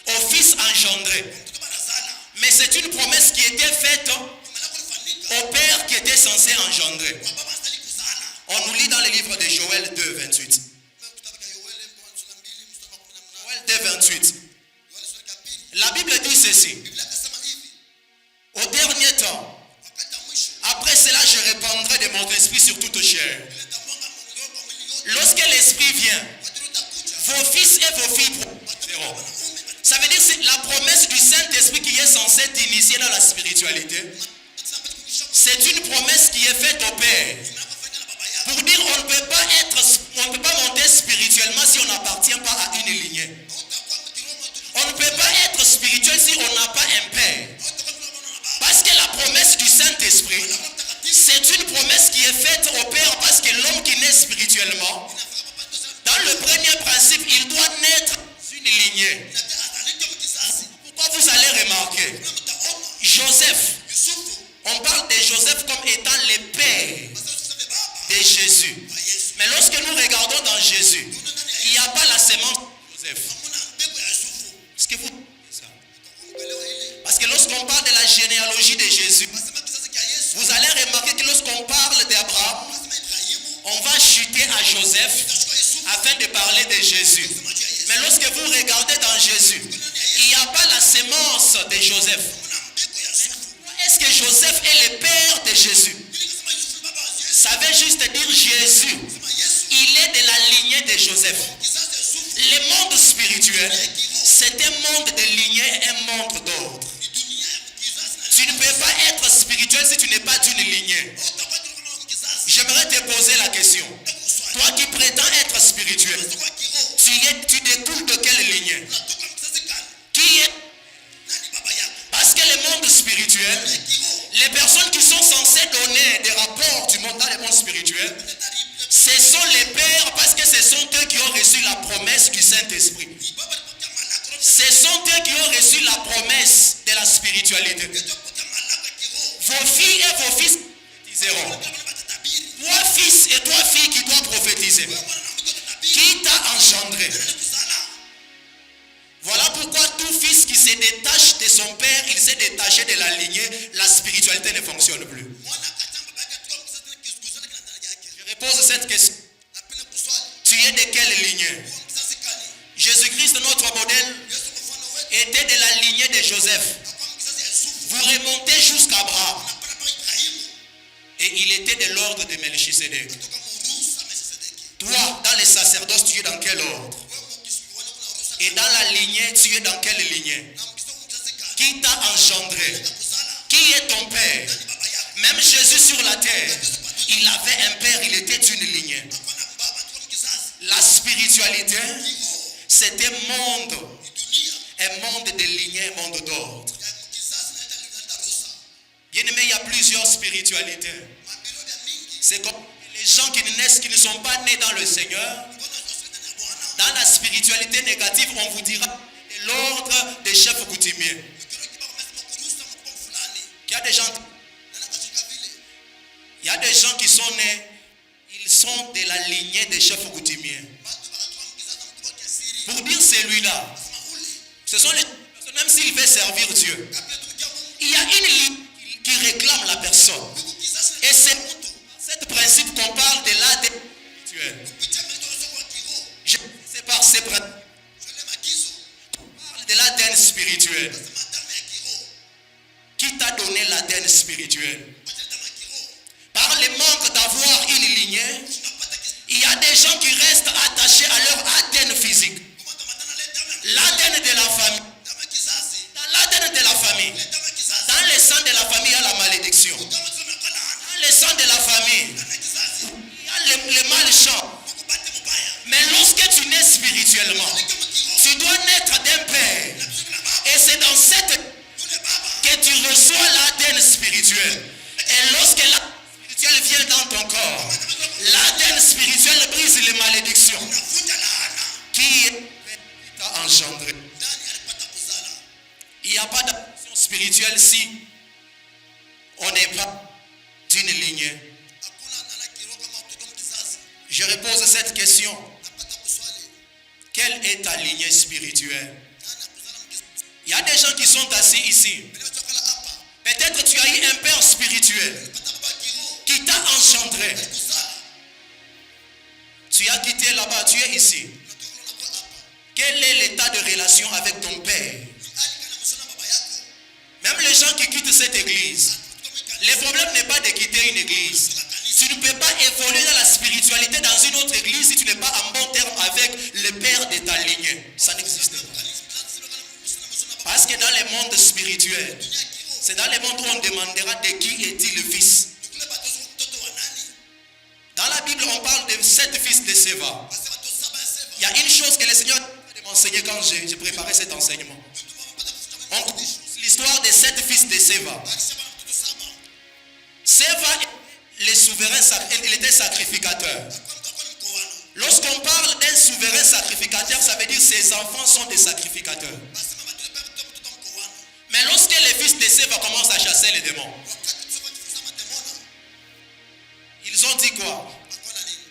au Fils engendré. Mais c'est une promesse qui était faite au Père qui était censé engendrer. On nous lit dans le livre de Joël 2, 28. Joël 2, 28. La Bible dit ceci. Au dernier temps, après cela, je répandrai de mon esprit sur toute chair. Lorsque l'esprit vient, vos fils et vos filles prophétiseront. Ça veut dire que c'est la promesse du Saint-Esprit qui est censée t'initier dans la spiritualité. C'est une promesse qui est faite au Père. Pour dire on ne peut pas monter spirituellement si on n'appartient pas à une lignée. On ne peut pas être spirituel si on n'a pas un Père. Parce que la promesse du Saint-Esprit, c'est une promesse qui est faite au Père parce que l'homme qui naît spirituellement, dans le premier principe, il doit naître dans une lignée. Pourquoi vous allez remarquer? Joseph, on parle de Joseph comme étant le père de Jésus. Mais lorsque nous regardons dans Jésus, il n'y a pas la sémence de Joseph. Est-ce que vous ça? Parce que lorsqu'on parle de la généalogie de Jésus, vous allez remarquer que lorsqu'on parle d'Abraham, on va chuter à Joseph afin de parler de Jésus. Mais lorsque vous regardez dans Jésus, il n'y a pas la sémence de Joseph. Est-ce que Joseph est le père de Jésus? Ça veut juste dire Jésus. Il est de la lignée de Joseph. Le monde spirituel, c'est un monde de lignée, un monde d'ordre. Tu ne peux pas être spirituel si tu n'es pas d'une lignée. J'aimerais te poser la question. Toi qui prétends être spirituel, tu découles de quelle lignée? Qui est? Parce que le monde spirituel, les personnes qui sont censées donner des rapports du monde dans le monde spirituel, ce sont les pères parce que ce sont eux qui ont reçu la promesse du Saint-Esprit. Ce sont eux qui ont reçu la promesse de la spiritualité. Vos filles et vos fils prophétiseront. Toi fils et toi fille qui dois prophétiser. Qui t'a engendré? Voilà pourquoi tout fils qui se détache de son père, il s'est détaché de la lignée, la spiritualité ne fonctionne plus. Je repose cette question. Tu es de quelle lignée? Jésus-Christ, notre modèle, était de la lignée de Joseph. Vous remontez jusqu'à Abraham. Et il était de l'ordre de Melchisedec. Toi, dans les sacerdoces, tu es dans quel ordre? Et dans la lignée, tu es dans quelle lignée? Qui t'a engendré? Qui est ton père? Même Jésus sur la terre, il avait un père, il était une lignée. La spiritualité, c'est un monde de lignée, un monde d'ordre. Bien aimé, il y a plusieurs spiritualités. C'est comme les gens qui naissent, qui ne sont pas nés dans le Seigneur. Dans la spiritualité négative, on vous dira de l'ordre des chefs coutumiers. Il y a des gens qui sont nés, ils sont de la lignée des chefs coutumiers. Pour dire celui-là, ce sont les personnes, même s'il veut servir Dieu, il y a une ligne qui réclame la personne. Et c'est ce principe qu'on parle de l'ADN spirituel. C'est par ces principes qu'on parle de l'ADN spirituel. Qui t'a donné l'ADN spirituel? Par le manque d'avoir une lignée, il y a des gens qui restent attachés à leur ADN physique. L'ADN de la famille. Dans l'ADN de la famille. Dans le sang de la famille, il y a la malédiction. Dans le sang de la famille, il y a le malchant. Mais lorsque tu nais spirituellement, tu dois naître d'un père. Et c'est dans cette que tu reçois l'ADN spirituel. Et lorsque l'ADN spirituel vient dans ton corps, l'ADN spirituel brise les malédictions qui t'a engendré. Il n'y a pas d'action spirituelle si on n'est pas d'une lignée. Je repose cette question. Quelle est ta lignée spirituelle? Il y a des gens qui sont assis ici. Peut-être tu as eu un père spirituel qui t'a engendré. Tu as quitté là-bas, tu es ici. Quel est l'état de relation avec ton père? Même les gens qui quittent cette église, le problème n'est pas de quitter une église. Tu ne peux pas évoluer dans la spiritualité dans une autre église si tu n'es pas en bon terme avec le père de ta lignée. Ça n'existe pas. Parce que dans le monde spirituel, c'est dans le monde où on demandera de qui est-il le fils. Dans la Bible, on parle de 7 fils de Séva. Il y a une chose que le Seigneur m'a enseigné quand j'ai préparé cet enseignement. On connaît l'histoire des 7 fils de Séva. Séva, le souverain, il était sacrificateur. Lorsqu'on parle d'un souverain sacrificateur, ça veut dire que ses enfants sont des sacrificateurs. Mais lorsque les fils de Séva commencent à chasser les démons, ils ont dit quoi?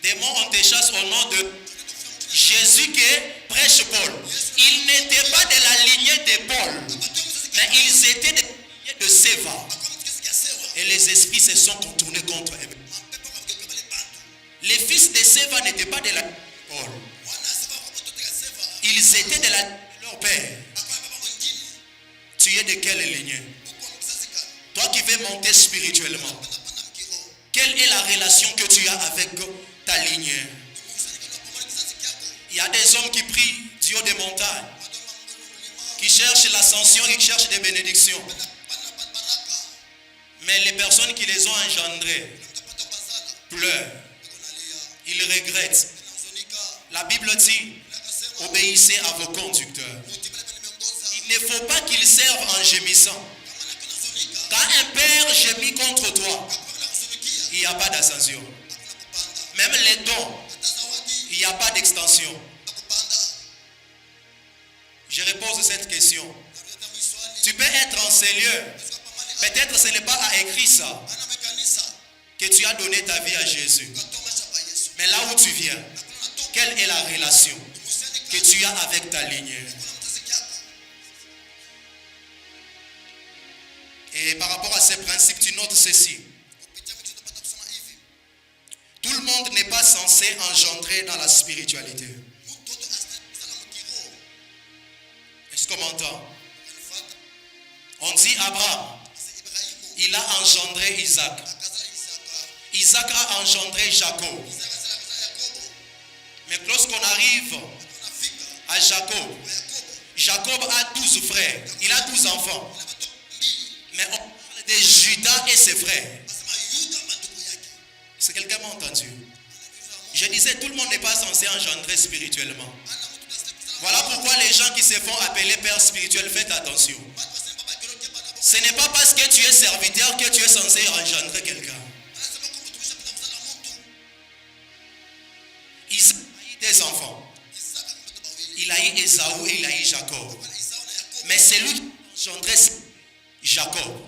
Démons, on te chasse au nom de Jésus qui prêche Paul. Ils n'étaient pas de la lignée de Paul, mais ils étaient de la lignée de Séva. Et les esprits se sont contournés contre eux. Les fils de Séva n'étaient pas de la lignée de Paul. Ils étaient de la lignée de leur père. Tu es de quelle lignée? Toi qui veux monter spirituellement, quelle est la relation que tu as avec ta lignée? Il y a des hommes qui prient du haut des montagnes, qui cherchent l'ascension, qui cherchent des bénédictions. Mais les personnes qui les ont engendrés pleurent, ils regrettent. La Bible dit, obéissez à vos conducteurs. Il ne faut pas qu'ils servent en gémissant. Quand un père gémit contre toi, il n'y a pas d'ascension. Même les dons, il n'y a pas d'extension. Je repose cette question. Tu peux être enseigneur. Peut-être ce n'est pas à écrire ça que tu as donné ta vie à Jésus. Mais là où tu viens, quelle est la relation que tu as avec ta lignée? Et par rapport à ces principes, tu notes ceci. Tout le monde n'est pas censé engendrer dans la spiritualité. Est-ce qu'on m'entend? On dit Abraham, il a engendré Isaac. Isaac a engendré Jacob. Mais lorsqu'on arrive à Jacob, Jacob a 12 frères. Il a 12 enfants. Mais on parle de Judas et ses frères. Est-ce que quelqu'un m'a entendu? Je disais, tout le monde n'est pas censé engendrer spirituellement. Voilà pourquoi les gens qui se font appeler père spirituel, faites attention. Ce n'est pas parce que tu es serviteur que tu es censé engendrer quelqu'un. Isaac a eu des enfants. Il a eu Ésaü et il a eu Jacob. Mais c'est lui qui a engendré Jacob.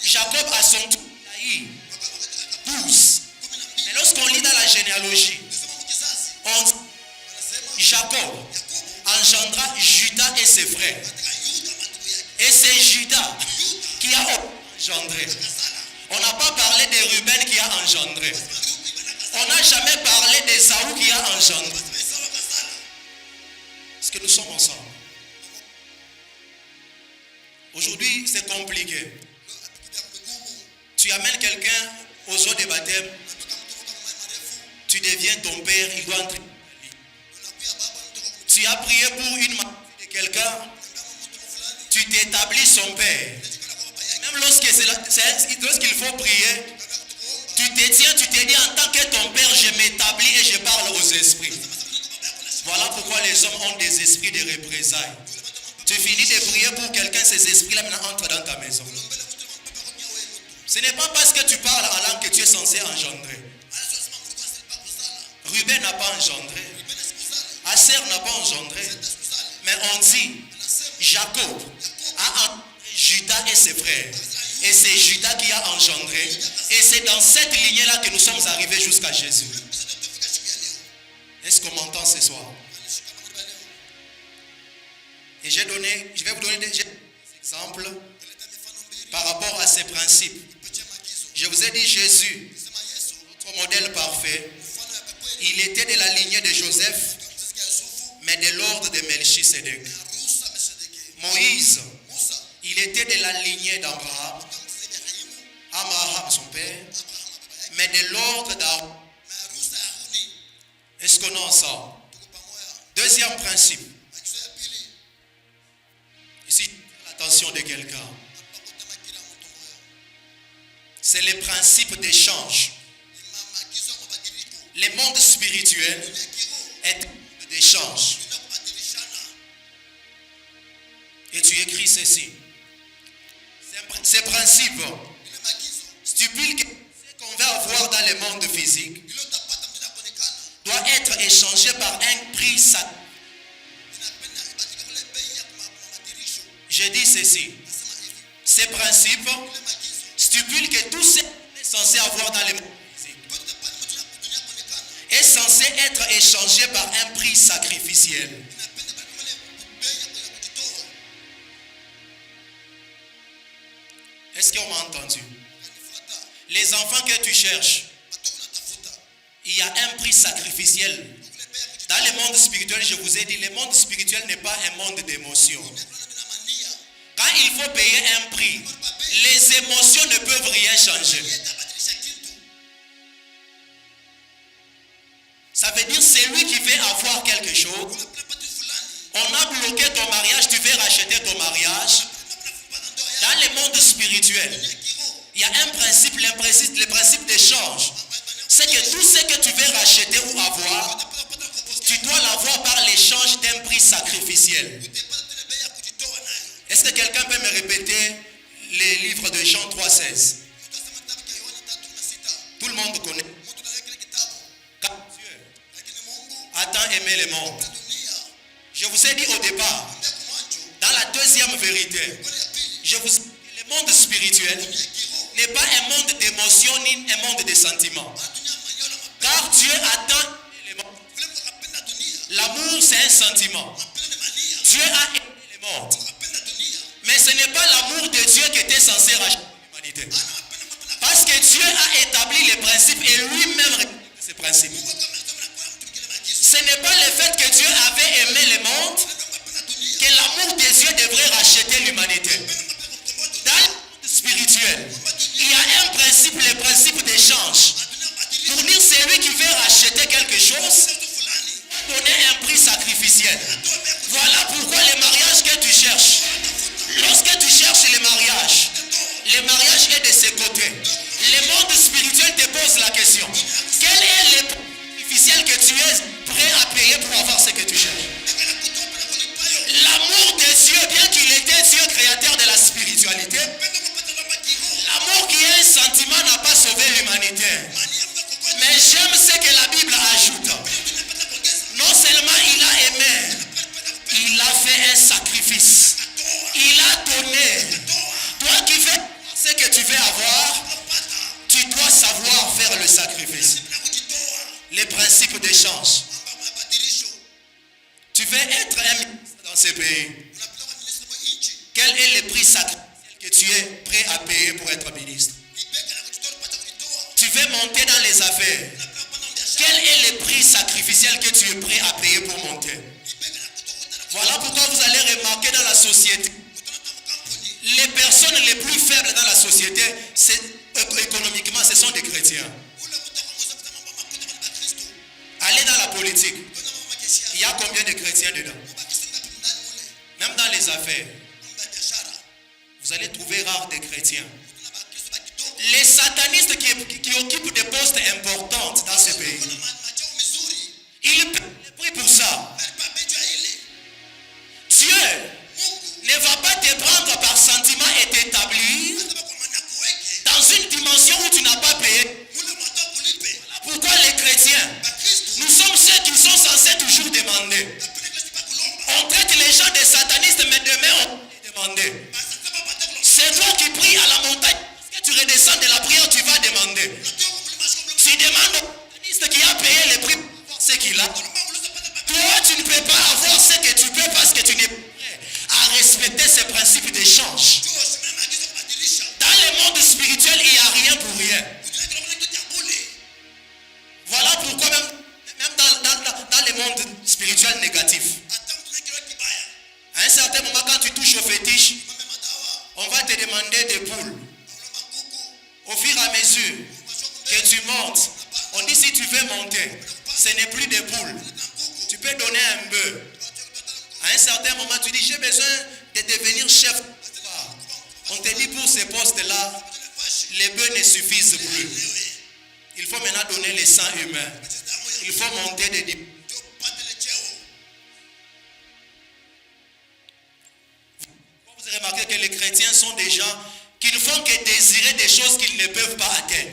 Jacob à son tour, il a eu 12. Mais lorsqu'on lit dans la généalogie, on dit Jacob engendra Judas et ses frères. Et c'est Judas qui a engendré. On n'a pas parlé de Ruben qui a engendré. On n'a jamais parlé d'Ésaü qui a engendré. Est-ce que nous sommes ensemble? Aujourd'hui, c'est compliqué. Tu amènes quelqu'un aux eaux de baptême, tu deviens ton père, il doit entrer. Tu as prié pour une maladie de quelqu'un, tu t'établis son père. Même lorsqu'il faut prier, tu te tiens, tu te dis en tant que ton père, je m'établis et je parle aux esprits. Voilà pourquoi les hommes ont des esprits de représailles. Tu finis de prier pour quelqu'un, ces esprits-là maintenant entrent dans ta maison. Ce n'est pas parce que tu parles en langue que tu es censé engendrer. Ruben n'a pas engendré. Aser n'a pas engendré. Mais on dit, Jacob a engendré Judas et ses frères. Et c'est Judas qui a engendré. Et c'est dans cette lignée-là que nous sommes arrivés jusqu'à Jésus. Est-ce qu'on m'entend ce soir? Et je vais vous donner des exemples par rapport à ces principes. Je vous ai dit Jésus, notre modèle parfait, il était de la lignée de Joseph, mais de l'ordre de Melchisédek. Moïse, il était de la lignée d'Abraham, Abraham son père, mais de l'ordre d'Aaron. Est-ce qu'on est ensemble? Deuxième principe. Ici, l'attention de quelqu'un. C'est le principe d'échange. Le monde spirituel est d'échange. Et tu écris ceci. Ces principes stipulent que ce qu'on va avoir dans le monde physique doit être échangé par un prix sacré. Je dis ceci. Ces principes stipulent que tout ce qu'on est censé avoir dans le monde physique est censé être échangé par un prix sacrificiel. Est-ce qu'on m'a entendu? Les enfants que tu cherches, il y a un prix sacrificiel. Dans le monde spirituel, je vous ai dit, le monde spirituel n'est pas un monde d'émotions. Quand il faut payer un prix, les émotions ne peuvent rien changer. Ça veut dire celui qui veut avoir quelque chose, on a bloqué ton mariage, tu veux racheter ton mariage. Dans le monde spirituel, il y a un principe, le principe d'échange. C'est que tout ce que tu veux racheter ou avoir, tu dois l'avoir par l'échange d'un prix sacrificiel. Est-ce que quelqu'un peut me répéter les livres de Jean 3,16? Tout le monde connaît. Car Dieu a tant aimé le monde. Je vous ai dit au départ, dans la deuxième vérité, je vous ai dit, le monde spirituel n'est pas un monde d'émotions ni un monde de sentiments. Car Dieu a tant aimé le monde. L'amour, c'est un sentiment. Dieu a aimé le monde. Mais ce n'est pas l'amour de Dieu qui était censé racheter l'humanité. Parce que Dieu a établi les principes et lui-même respecte ces principes. Ce n'est pas le fait que Dieu avait aimé le monde que l'amour de Dieu devrait racheter l'humanité. Dans le monde spirituel, il y a un principe, le principe d'échange. Pour dire celui qui veut racheter quelque chose, sacrificielle. Voilà pourquoi les mariages que tu cherches, lorsque tu cherches le mariage est de ce côté. Le monde spirituel te pose la question. Quel est le sacrificiel que tu es prêt à payer pour avoir ce que tu cherches? L'amour de Dieu, bien qu'il était Dieu créateur de la spiritualité, l'amour qui est un sentiment n'a pas sauvé l'humanité. Mais j'aime ce que la Bible ajoute. Non seulement il a aimé, il a fait un sacrifice. Il a donné. Toi qui veux ce que tu veux avoir, tu dois savoir faire le sacrifice. Les principes d'échange. Tu veux être un ministre dans ce pays. Quel est le prix sacrificiel que tu es prêt à payer pour être ministre? Tu veux monter dans les affaires. Quel est le prix sacrificiel que tu es prêt à payer pour monter? Voilà pourquoi vous allez remarquer dans la société, les personnes les plus faibles dans la société, économiquement, ce sont des chrétiens. Allez dans la politique. Il y a combien de chrétiens dedans? Même dans les affaires, vous allez trouver rare des chrétiens. Les satanistes qui occupent des postes importants dans ce pays, ils paient le prix pour ça. Dieu ne va pas te prendre par sentiment et t'établir dans une dimension où tu n'as pas payé. Pourquoi les chrétiens, nous sommes ceux qui sont censés toujours demander. On traite les gens de satanistes, mais demain on va les demander. C'est toi qui pries à la montagne. Lorsque tu redescends de la prière, tu vas demander. Tu demandes au sataniste qui a payé le prix pour avoir ce qu'il a. Toi, tu ne peux pas avoir ce que tu peux parce que tu n'es pas prêt à respecter ces principes d'échange. Dans le monde spirituel, il n'y a rien pour rien. Voilà pourquoi même dans le monde spirituel négatif, à un certain moment, quand tu touches au fétiche, on va te demander des poules. Au fur et à mesure que tu montes, on dit si tu veux monter, ce n'est plus des poules. Tu peux donner un bœuf. À un certain moment, tu dis j'ai besoin de devenir chef. On te dit pour ces postes-là, les bœufs ne suffisent plus. Il faut maintenant donner le sang humain. Il faut monter des diplômes. Vous remarquez que les chrétiens sont des gens qui ne font que désirer des choses qu'ils ne peuvent pas atteindre.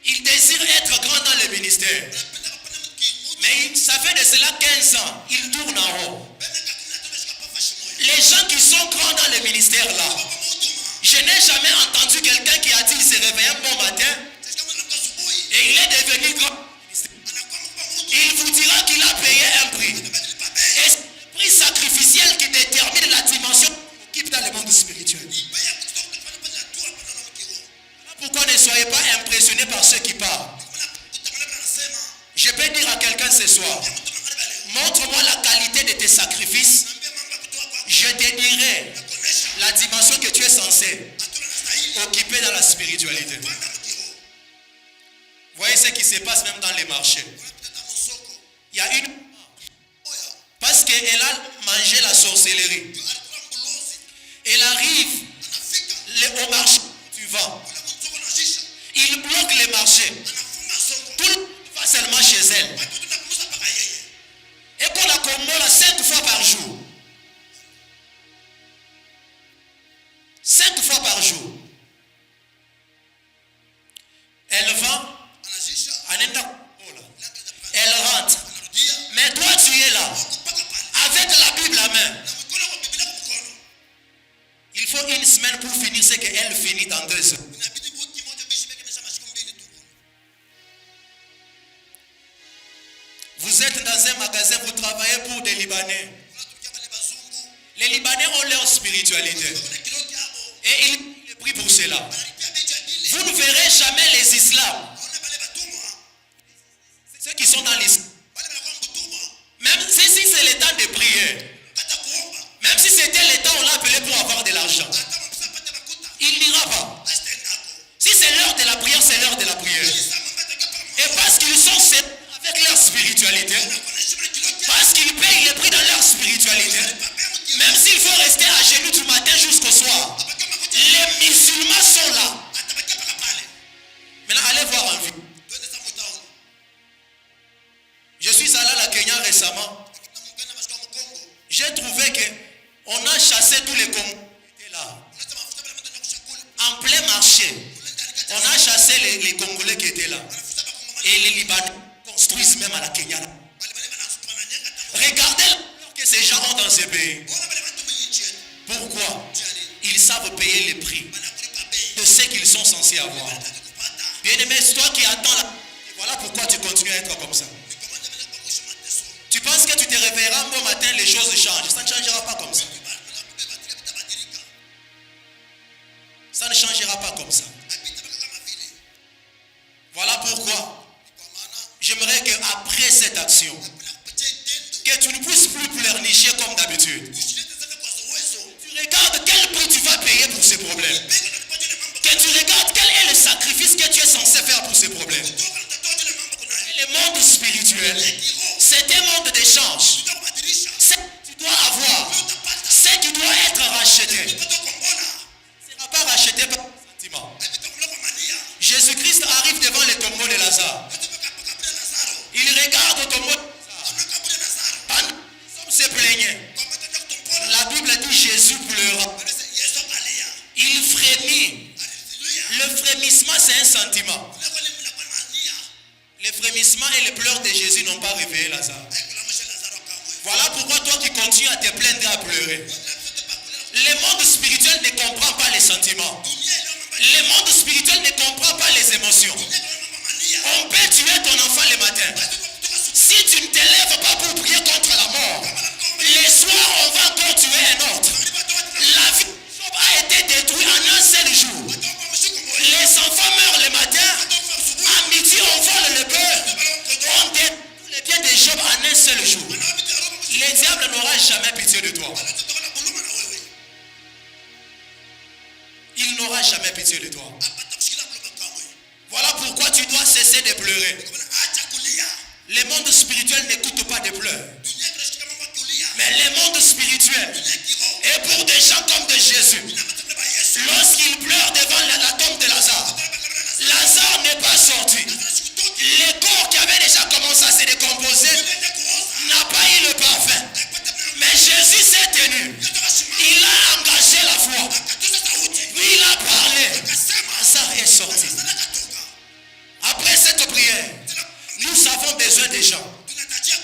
Ils désirent être grands dans le ministère. Mais ça fait de cela 15 ans. Ils tournent en rond. Les gens qui sont grands dans le ministère là, je n'ai jamais entendu quelqu'un qui a dit qu'il s'est réveillé un bon matin et il est devenu grand. Il vous dira qu'il a payé un prix. Et c'est le prix sacrificiel qui détermine la dimension qu'il occupe dans le monde spirituel. Pourquoi ne soyez pas impressionnés par ceux qui parlent? Je peux dire à quelqu'un ce soir, montre-moi la qualité de tes sacrifices. Je te dirai la dimension que tu es censé occuper dans la spiritualité. Voyez ce qui se passe même dans les marchés. Il y a une... Parce qu'elle a mangé la sorcellerie. Elle arrive au marché où tu vends. Il bloque les marchés. Tout le monde va seulement chez elle. Et qu'on la commola 5 fois par jour. 5 fois par jour. Elle vend. Elle rentre. Mais toi tu es là. Avec la Bible à main. Il faut une semaine pour finir ce qu'elle finit dans 2 heures. Vous êtes dans un magasin, vous travaillez pour des Libanais. Les Libanais ont leur spiritualité. Et ils payent le prix pour cela. Vous ne verrez jamais les islams. Ceux qui sont dans l'islam. Même si c'est le temps de prier. Même si c'était le temps où on l'a appelé pour avoir de l'argent. Il n'ira pas. Si c'est l'heure de la prière, c'est l'heure de la prière. Et parce qu'ils sont avec leur spiritualité. spiritualité, parce qu'ils payent le prix dans leur spiritualité, même s'il faut rester à genoux du matin jusqu'au soir, les musulmans sont là. Maintenant, allez voir en vue. Je suis allé à la Kenya récemment. J'ai trouvé qu'on a chassé tous les Congolais qui étaient là. En plein marché, on a chassé les Congolais qui étaient là. Et les Libanais construisent même à la Kenya. Regardez que ces gens ont dans ces pays. Pourquoi? Ils savent payer les prix de ce qu'ils sont censés avoir. Bien-aimé, c'est toi qui attends là. Voilà pourquoi tu continues à être comme ça. Tu penses que tu te réveilleras un bon matin, les choses changent. Ça ne changera pas comme ça. Ça ne changera pas comme ça. Voilà pourquoi j'aimerais qu'après cette action, que tu ne puisses plus pleurnicher comme d'habitude. Tu regardes quel prix tu vas payer pour ces problèmes. Que tu regardes quel est le sacrifice que tu es censé faire pour ces problèmes. Le monde spirituel, c'est un monde d'échange. Ce que tu dois avoir, ce qui doit être racheté, ne sera pas racheté par le sentiment. Jésus-Christ arrive devant le tombeau de Lazare. Il regarde au tombeau de Lazare. Pendant que les hommes se plaignaient, la Bible dit Jésus pleura. Il frémit. Le frémissement, c'est un sentiment. Les frémissements et les pleurs de Jésus n'ont pas réveillé Lazare. Voilà pourquoi toi qui continues à te plaindre et à pleurer. Le monde spirituel ne comprend pas les sentiments. Le monde spirituel ne comprend pas les émotions. On peut tuer ton enfant le matin. Si tu ne te lèves pas pour prier contre la mort, les soirs on va encore tuer un autre. La vie de Job a été détruite en un seul jour. Les enfants meurent le matin. À midi on vole le beurre. On détruit les biens de Job en un seul jour. Le diable n'aura jamais pitié de toi. Il n'aura jamais pitié de toi. Voilà pourquoi tu dois cesser de pleurer. Le monde spirituel n'écoute pas de pleurs. Mais le monde spirituel est pour des gens comme de Jésus. Lorsqu'il pleure devant la tombe de Lazare, Lazare n'est pas sorti. Le corps qui avait déjà commencé à se décomposer n'a pas eu le parfum. Mais Jésus s'est tenu. Il a engagé la foi. Puis il a parlé. Lazare est sorti. Après cette prière, nous avons besoin des gens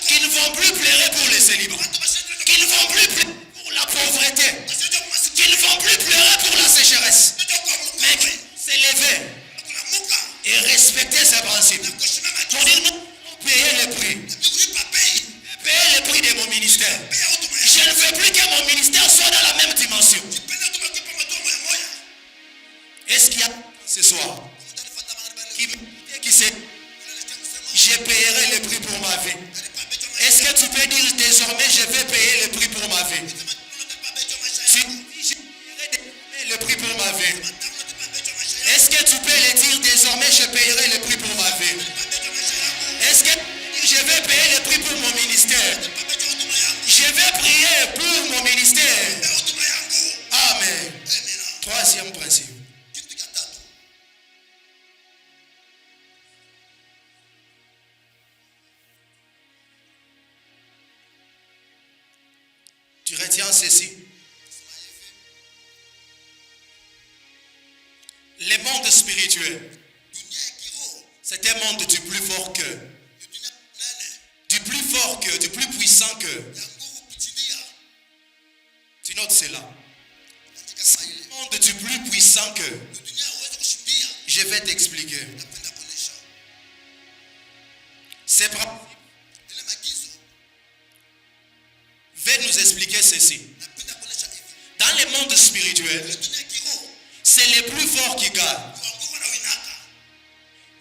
qui ne vont plus pleurer pour les célibats, qui ne vont plus pleurer pour la pauvreté, qui ne vont plus pleurer pour la sécheresse, mais qui vont s'élever et respecter ses principes. Pour dire nous payer le prix. Payer le prix de mon ministère. Je ne veux plus que mon ministère soit dans la même dimension. Est-ce qu'il y a ce soir qui sait, je payerai le prix pour ma vie? Est-ce que tu peux dire désormais je vais payer le prix pour ma vie? Tu dis je payerai le prix pour ma vie. Est-ce que tu peux le dire désormais je payerai le prix pour ma vie? Est-ce que je vais payer le prix pour mon ministère? Je vais prier pour mon ministère. Amen. Troisième principe. Tu retiens ceci. Le monde spirituel, c'est un monde du plus fort cœur. Du plus fort cœur, du plus puissant cœur. Tu notes cela. C'est le monde du plus puissant cœur. Je vais t'expliquer. C'est vais nous expliquer ceci. Dans le monde spirituel, c'est les plus forts qui gagnent.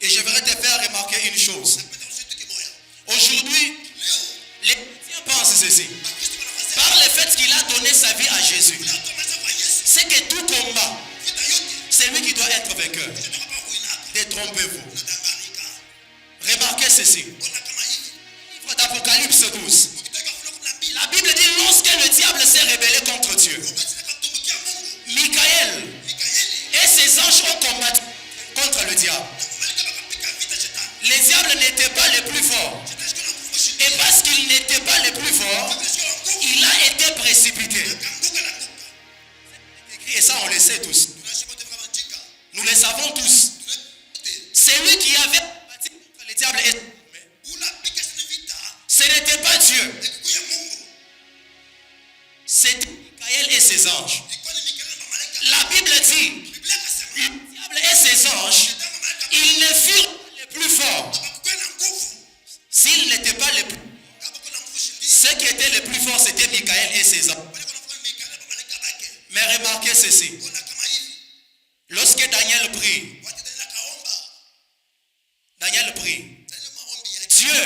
Et je voudrais te faire remarquer une chose. Aujourd'hui, les chrétiens pensent ceci. Par le fait qu'il a donné sa vie à Jésus, c'est que tout combat, c'est lui qui doit être vainqueur. Détrompez-vous. Remarquez ceci. 12. La Bible dit lorsque le diable s'est rebellé contre Dieu, Michael et ses anges ont combattu contre le diable. Les diables n'étaient pas les plus forts. Et parce qu'il n'était pas le plus fort, il a été précipité. Et ça, on le sait tous. Nous le savons tous. C'est lui qui avait combattu contre le diable. Ce n'était pas Dieu. C'était Michael et ses anges. La Bible dit, le diable et ses anges, ils ne furent pas les plus forts. S'ils n'étaient pas les plus forts, ceux qui étaient les plus forts, c'était Michael et ses anges. Mais remarquez ceci. Lorsque Daniel prie, Dieu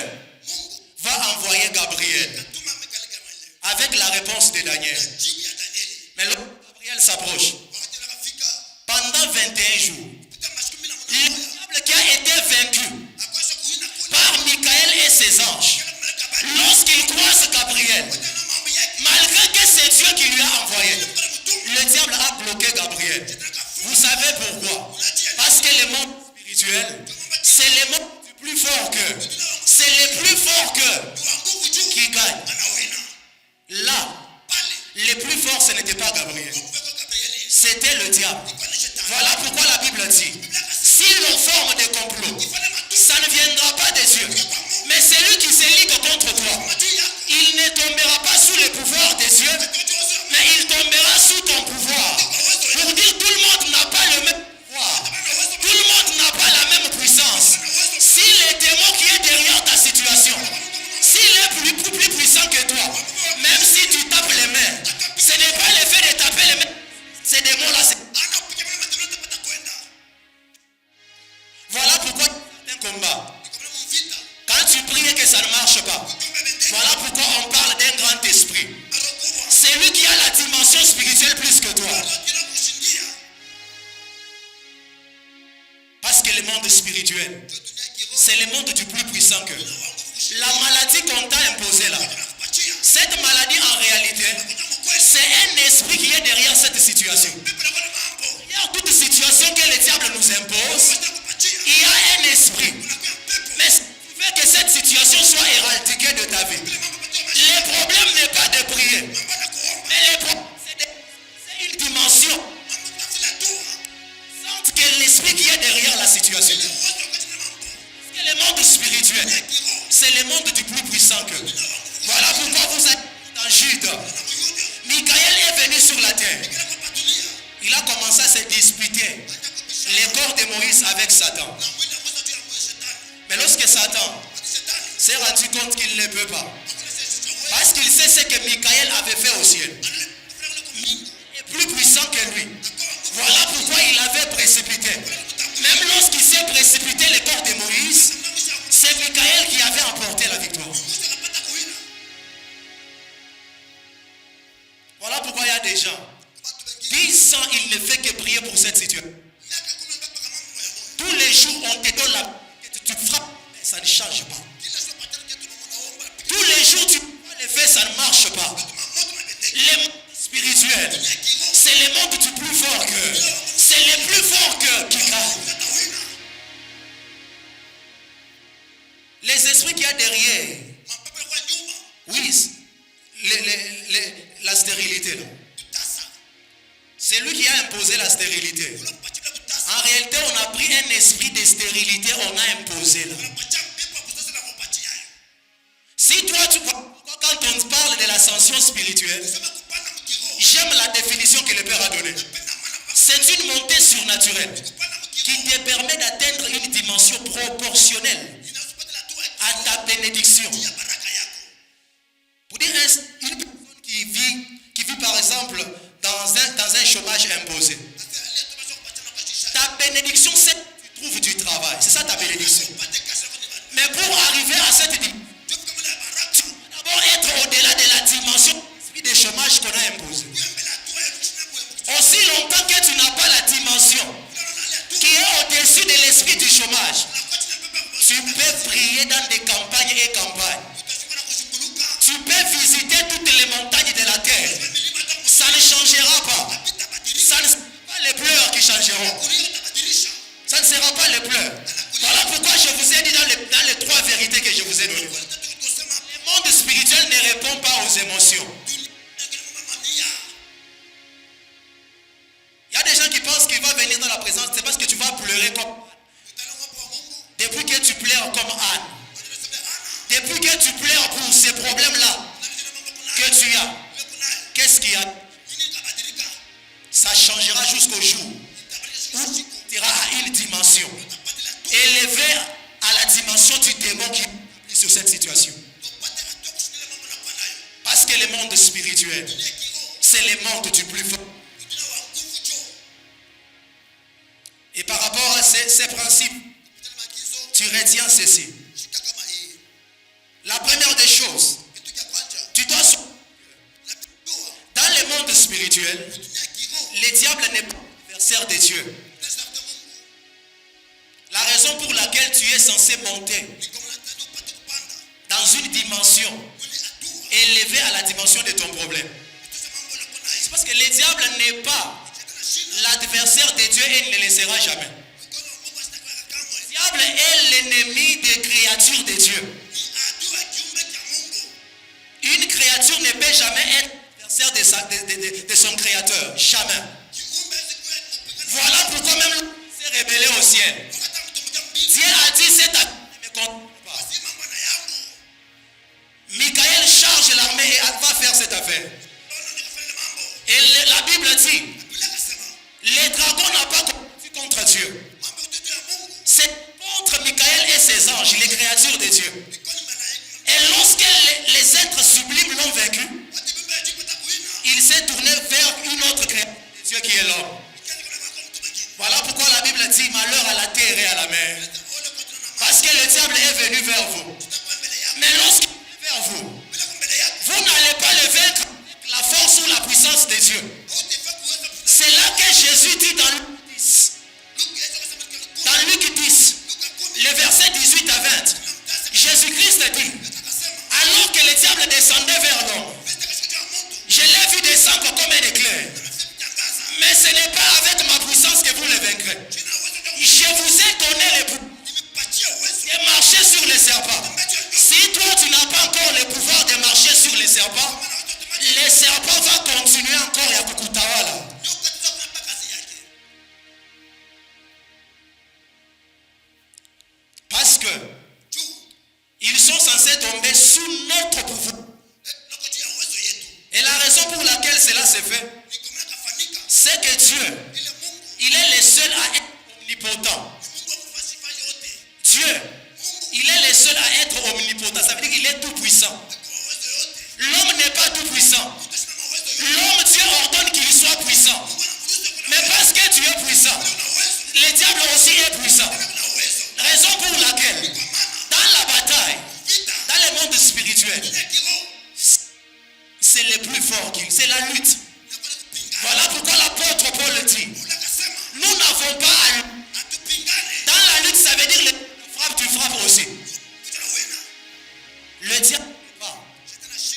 va envoyer Gabriel avec la réponse de Daniel. Mais lorsque Gabriel s'approche, pendant 21 jours, le diable qui a été vaincu par Michael et ses anges, lorsqu'il croise Gabriel, malgré que c'est Dieu qui lui a envoyé, le diable a bloqué Gabriel. Vous savez pourquoi? Parce que le monde spirituel, c'est le monde du plus fort que. C'est le plus fort que qui gagne. Là, le plus fort, ce n'était pas Gabriel. C'était le diable. Voilà pourquoi la Bible dit, si l'on forme des complots, ça ne viendra pas de Dieu. Mais celui qui se ligue contre toi, il ne tombera pas sous le pouvoir de Dieu, mais il tombera sous ton pouvoir. Pour dire tout le monde n'a pas le même pouvoir. Tout le monde n'a pas la même puissance. Si le démon qui est derrière ta situation, s'il est plus puissant que toi, même si tu tapes les mains, ce n'est pas le fait de taper les mains. Ces démons-là, c'est... Voilà pourquoi un combat. Quand tu pries et que ça ne marche pas, voilà pourquoi on parle d'un grand esprit. C'est lui qui a la dimension spirituelle plus que toi. Parce que le monde spirituel, c'est le monde du plus puissant que. La maladie qu'on t'a imposée là, cette maladie en réalité, c'est un esprit qui est derrière cette situation. Derrière toute situation que le diable nous impose, il y a un esprit. Mais ce qui fait que cette situation soit éradiquée de ta vie. Le problème n'est pas de prier, mais le problème c'est une dimension. Sente que l'esprit qui est derrière la situation. Parce que le monde spirituel, c'est le monde du plus puissant que. Voilà pourquoi vous êtes dans Jude. Michael est venu sur la terre. Il a commencé à se disputer les corps de Moïse avec Satan. Mais lorsque Satan s'est rendu compte qu'il ne peut pas, parce qu'il sait ce que Michael avait fait au ciel, il est plus puissant que lui. Voilà pourquoi il avait précipité. Même lorsqu'il s'est précipité les corps de Moïse, c'est Michael qui avait emporté la victoire. Voilà pourquoi il y a des gens, 10 ans, il ne fait que prier pour cette situation. Tous les jours, on te donne la... Tu frappes, mais ça ne change pas. Tous les jours, tu le fais, ça ne marche pas. Le monde spirituel, c'est le monde du plus fort que. C'est le plus fort que qui gagne. Les esprits qu'il y a derrière, oui, la stérilité là. C'est lui qui a imposé la stérilité. En réalité, on a pris un esprit de stérilité, on a imposé là. Si toi, quand on parle de l'ascension spirituelle, j'aime la définition que le Père a donnée. C'est une montée surnaturelle qui te permet d'atteindre une dimension proportionnelle à ta bénédiction. Pour dire une personne qui vit par exemple dans un chômage imposé. Ta bénédiction, c'est que tu trouves du travail. C'est ça ta bénédiction. Mais pour arriver à cette dimension, tu dois d'abord être au-delà de la dimension de chômage qu'on a imposé. Aussi longtemps que tu n'as pas la dimension qui est au-dessus de l'esprit du chômage, tu peux prier dans des campagnes et campagnes. donné. Le monde spirituel ne répond pas aux émotions. Il y a des gens qui pensent qu'il va venir dans la présence, c'est parce que tu vas pleurer comme depuis que tu pleures comme Anne. Depuis que tu pleures pour ces problèmes-là que tu as, qu'est-ce qu'il y a? Ça changera jusqu'au jour où tu iras à une dimension élevée à la dimension du démon qui est sur cette situation. Parce que le monde spirituel, c'est le monde du plus fort. Et par rapport à ces principes, tu retiens ceci. La première des choses, tu dois... Dans le monde spirituel, le diable n'est pas l'adversaire de Dieu. La raison pour laquelle tu es censé monter dans une dimension élevée à la dimension de ton problème, c'est parce que le diable n'est pas l'adversaire de Dieu et il ne le sera jamais. Le diable est l'ennemi des créatures de Dieu. Une créature ne peut jamais être l'adversaire de son créateur. Jamais. Voilà pourquoi même l'homme s'est rebellé au ciel. Dieu a dit cette affaire ne me compte pas. Michael charge l'armée et va faire cette affaire. Et la Bible dit, les dragons n'ont pas combattu contre Dieu. C'est contre Michael et ses anges, les créatures de Dieu. Et lorsque les êtres sublimes l'ont vaincu, il s'est tourné vers une autre créature de Dieu qui est l'homme. Voilà pourquoi la Bible dit malheur à la terre et à la mer. Parce que le diable est venu vers vous. Mais lorsqu'il est vers vous, vous n'allez pas le vaincre avec la force ou la puissance de Dieu. C'est là que Jésus dit dans Luc 10. Dans Luc 10, le verset 18 à 20, Jésus-Christ dit, alors que le diable descendait vers l'homme, je l'ai vu descendre comme un éclair. Mais ce n'est pas avec ma puissance que vous le vaincrez. Je vous ai donné le pouvoir de marcher sur les serpents. Si toi tu n'as pas encore le pouvoir de marcher sur les serpents va continuer encore à kukutawala. Parce que ils sont censés tomber sous notre pouvoir. Et la raison pour laquelle cela se fait, c'est que Dieu, il est le seul à être omnipotent. Dieu, il est le seul à être omnipotent. Ça veut dire qu'il est tout puissant. L'homme n'est pas tout puissant. L'homme, Dieu ordonne qu'il soit puissant. Mais parce que tu es puissant, le diable aussi est puissant. Raison pour laquelle, dans la bataille, dans le monde spirituel, c'est le plus fort, c'est la lutte. Voilà pourquoi l'apôtre Paul dit, nous n'avons pas à lutter. Dans la lutte, ça veut dire tu frappes aussi. Le diable n'est pas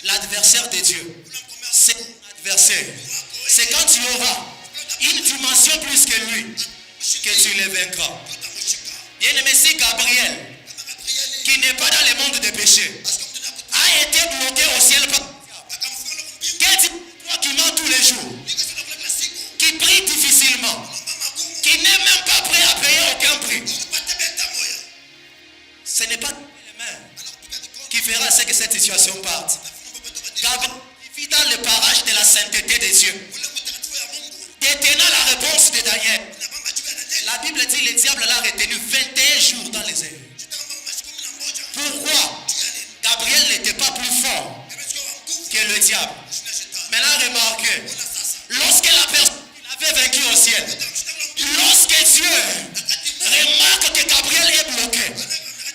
l'adversaire de Dieu. C'est l'adversaire. C'est quand tu auras une dimension plus que lui que tu le vaincras. Bien-aimé, si Gabriel, qui n'est pas dans le monde des péchés, a été bloqué au ciel par quel dit toi qui mens tous les jours, qui prie difficilement, qui n'est même pas prêt à payer aucun prix, ce n'est pas les mains qui fera ce que cette situation parte. Gabriel vit dans le parage de la sainteté de Dieu, détenant la réponse de Daniel. La Bible dit que le diable l'a retenu 21 jours dans les airs. Pourquoi Gabriel n'était pas plus fort que le diable? Maintenant remarquez, lorsque la personne l'avait vaincu au ciel, lorsque Dieu remarque que Gabriel est bloqué,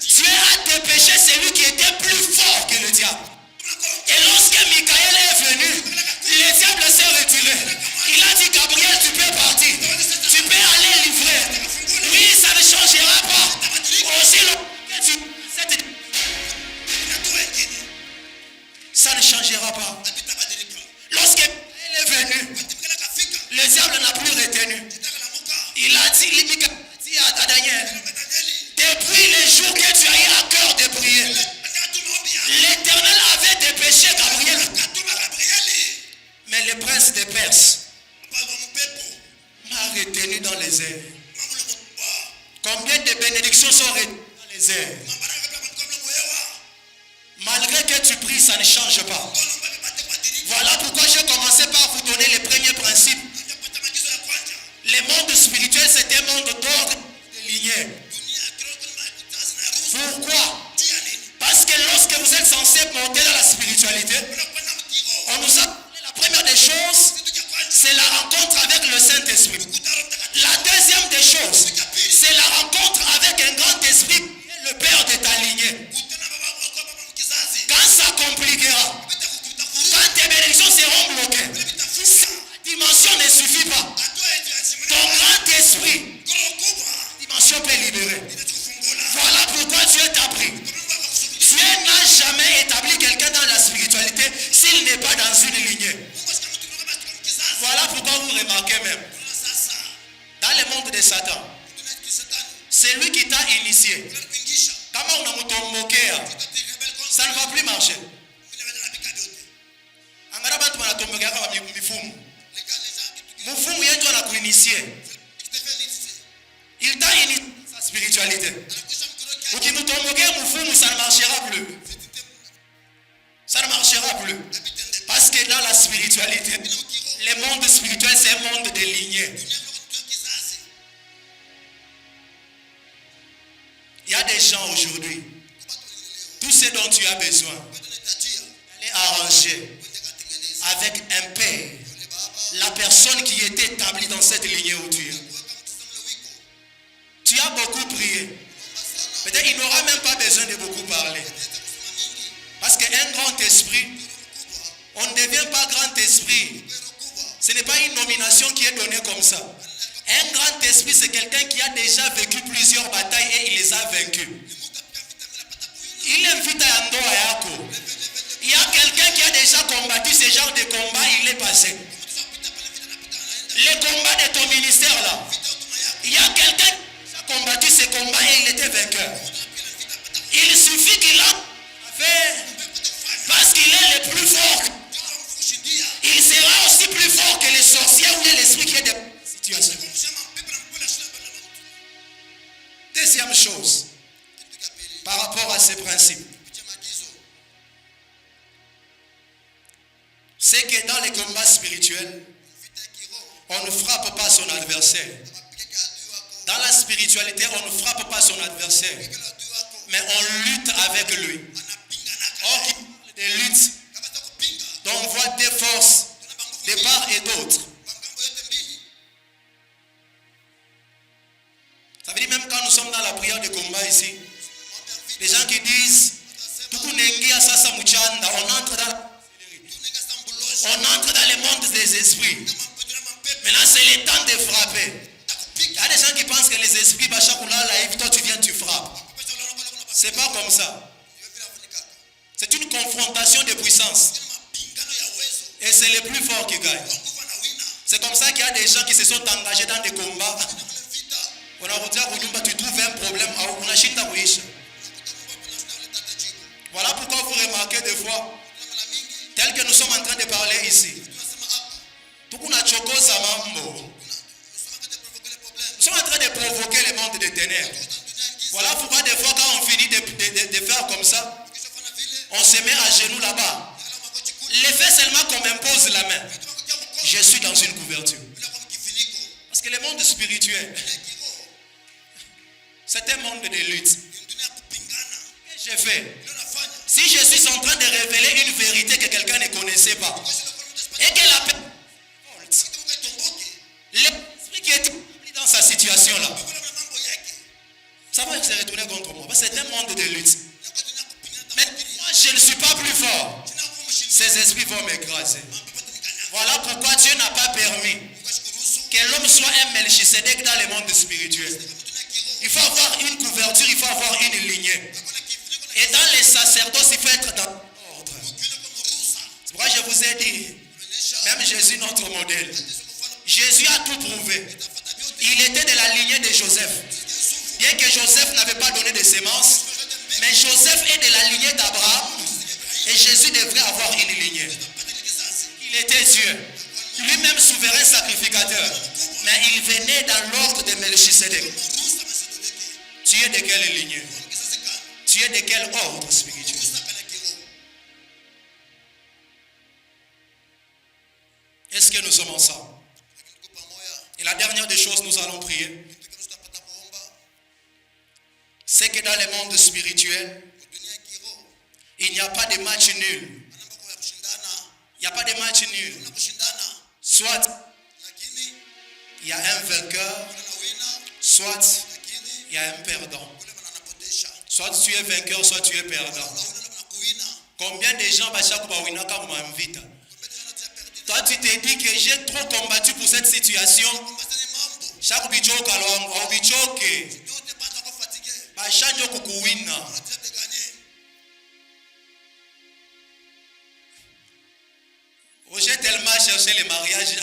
Dieu a dépêché celui qui était plus fort que le diable. Et lorsque Michael est venu, le diable s'est retiré. Il a dit, Gabriel, tu peux partir. Tu peux aller livrer. Oui, ça ne changera pas. Aussi que tu... Ça ne changera pas. Lorsque Michael est venu, le diable n'a plus retenu. Il a dit à Daniel, depuis le jour que tu as eu à cœur de prier, les airs? Combien de bénédictions sont retombées dans les airs? Malgré que tu pries, ça ne change pas. Voilà pourquoi j'ai commencé par vous donner les premiers principes. Le monde spirituel, c'est un monde d'ordre de lignée. Pourquoi? Parce que lorsque vous êtes censé monter dans la spiritualité, on nous a donné la première des choses, c'est la rencontre avec le Saint-Esprit. La deuxième des choses, c'est la rencontre avec un grand esprit qui est le Père de ta lignée. Quand ça compliquera, quand tes bénédictions seront bloquées, la dimension ne suffit pas. Ton grand esprit, la dimension peut libérer. Voilà pourquoi Dieu t'a pris. Dieu n'a jamais établi quelqu'un dans la spiritualité s'il n'est pas dans une lignée. Voilà pourquoi vous remarquez même, dans le monde de Satan, c'est lui qui t'a initié. Comment on a motomoqué, ça ne va plus marcher. Il t'a initié sa spiritualité. Ça ne marchera plus. Ça ne marchera plus. Parce que dans la spiritualité, le monde spirituel, c'est un monde de lignée. Il y a des gens aujourd'hui, tout ce dont tu as besoin, d'aller arranger avec un père, la personne qui était établie dans cette lignée où tu es. Tu as beaucoup prié. Peut-être qu'il n'aura même pas besoin de beaucoup parler. Parce qu'un grand esprit, on ne devient pas grand esprit. Ce n'est pas une nomination qui est donnée comme ça. Un grand esprit, c'est quelqu'un qui a déjà vécu plusieurs batailles et il les a vaincus. Il invite à Andoa Yako. Il y a quelqu'un qui a déjà combattu ce genre de combat, il est passé. Les combats de ton ministère là, il y a quelqu'un qui a combattu ce combat et il était vainqueur. Il suffit qu'il a fait parce qu'il est le plus fort. Il sera aussi plus fort que les sorciers ou l'esprit qui est de situation. Deuxième chose, par rapport à ces principes, c'est que dans les combats spirituels, on ne frappe pas son adversaire. Dans la spiritualité, on ne frappe pas son adversaire, mais on lutte avec lui. Or, qui parle de lutte, dont on voit des forces de part et d'autre. Ça veut dire même quand nous sommes dans la prière de combat ici, les gens qui disent on entre dans le monde des esprits. Maintenant c'est le temps de frapper. Il y a des gens qui pensent que les esprits, toi tu viens, tu frappes. C'est pas comme ça. C'est une confrontation de puissance. Et c'est le plus fort qui gagne. C'est comme ça qu'il y a des gens qui se sont engagés dans des combats. On a dit, tu trouves un problème. Voilà pourquoi vous remarquez des fois, tel que nous sommes en train de parler ici, nous sommes en train de provoquer le monde des ténèbres. Voilà pourquoi des fois quand on finit de faire comme ça, on se met à genoux là-bas. L'effet seulement qu'on m'impose la main. Je suis dans une couverture. Parce que le monde spirituel, c'est un monde de lutte. Qu'est-ce que j'ai fait? Si je suis en train de révéler une vérité que quelqu'un ne connaissait pas, et que la personne, l'esprit qui est dans sa situation là, ça va se retourner contre moi. C'est un monde de lutte. Mais moi, je ne suis pas plus fort. Ces esprits vont m'écraser. Voilà pourquoi Dieu n'a pas permis que l'homme soit un Melchisedec dans le monde spirituel. Il faut avoir une couverture, il faut avoir une lignée. Et dans les sacerdoces, il faut être dans l'ordre. C'est pourquoi je vous ai dit, même Jésus, notre modèle, Jésus a tout prouvé. Il était de la lignée de Joseph. Bien que Joseph n'avait pas donné de sémence, mais Joseph est de la lignée d'Abraham et Jésus devrait avoir une lignée. Il était Dieu, lui-même souverain sacrificateur, mais il il venait dans l'ordre de Melchisedec. Tu es de quelle lignée? Tu es de quel ordre spirituel? Est-ce que nous sommes ensemble? Et la dernière des choses, nous allons prier. C'est que dans le monde spirituel, il n'y a pas de match nul. Il n'y a pas de match nul. Soit il y a un vainqueur, soit il y a un perdant. Soit tu es vainqueur, soit tu es perdant. Combien de gens toi tu te dis que j'ai trop combattu pour cette situation. Chaque bicho kalongo, au bicho que bachanjo kukuwina. J'ai tellement cherché le mariage.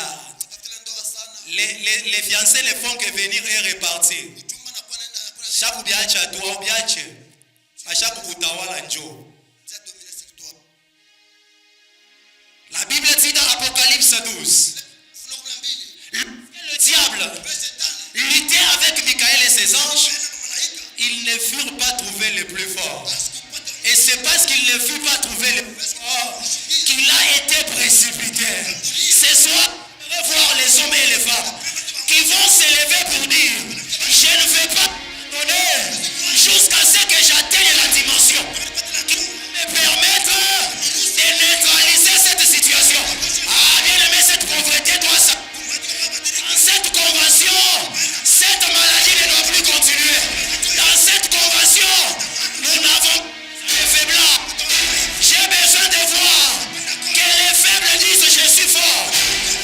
Les fiancés ne font que venir et repartir. Chaque biache à toi, biache. À chaque boutawala njo. La Bible dit dans Apocalypse 12. Le diable luttait avec Michael et ses anges. Ils ne furent pas trouvés les plus forts. Et c'est parce qu'il ne fut pas trouvé les plus forts qu'il a été précipité. Ce soir, je vais voir les hommes et les femmes qui vont s'élever pour dire: je ne vais pas donner jusqu'à ce que j'atteigne la dimension qui me permette de neutraliser cette situation. Ah, bien aimé, cette pauvreté doit s'arrêter. Dans cette convention, cette maladie ne doit plus continuer. Dans cette convention, nous n'avons pas de faiblesse. J'ai besoin de voir que les faibles disent: je suis fort.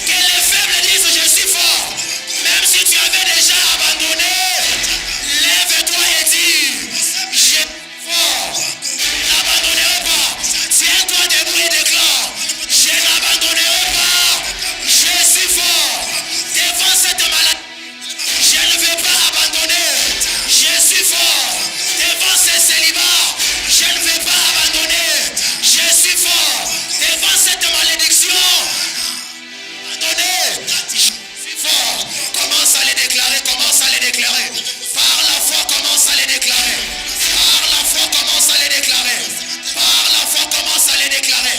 Que les faibles disent: je suis fort. Même si tu avais déjà abandonné, lève-toi et dis: je suis fort. N'abandonnerai pas. Tiens-toi debout et déclare: je n'abandonnerai pas. Je suis fort. Devant cette maladie, je ne vais pas abandonner. Je suis fort. Devant ce célibat, je ne vais pas abandonner. Je suis fort. Devant cette malédiction, abandonner. Je suis fort. Commence à les déclarer, commence à les déclarer. Par la foi, commence à les déclarer. Par la foi, commence à les déclarer. Par la foi, commence à les déclarer.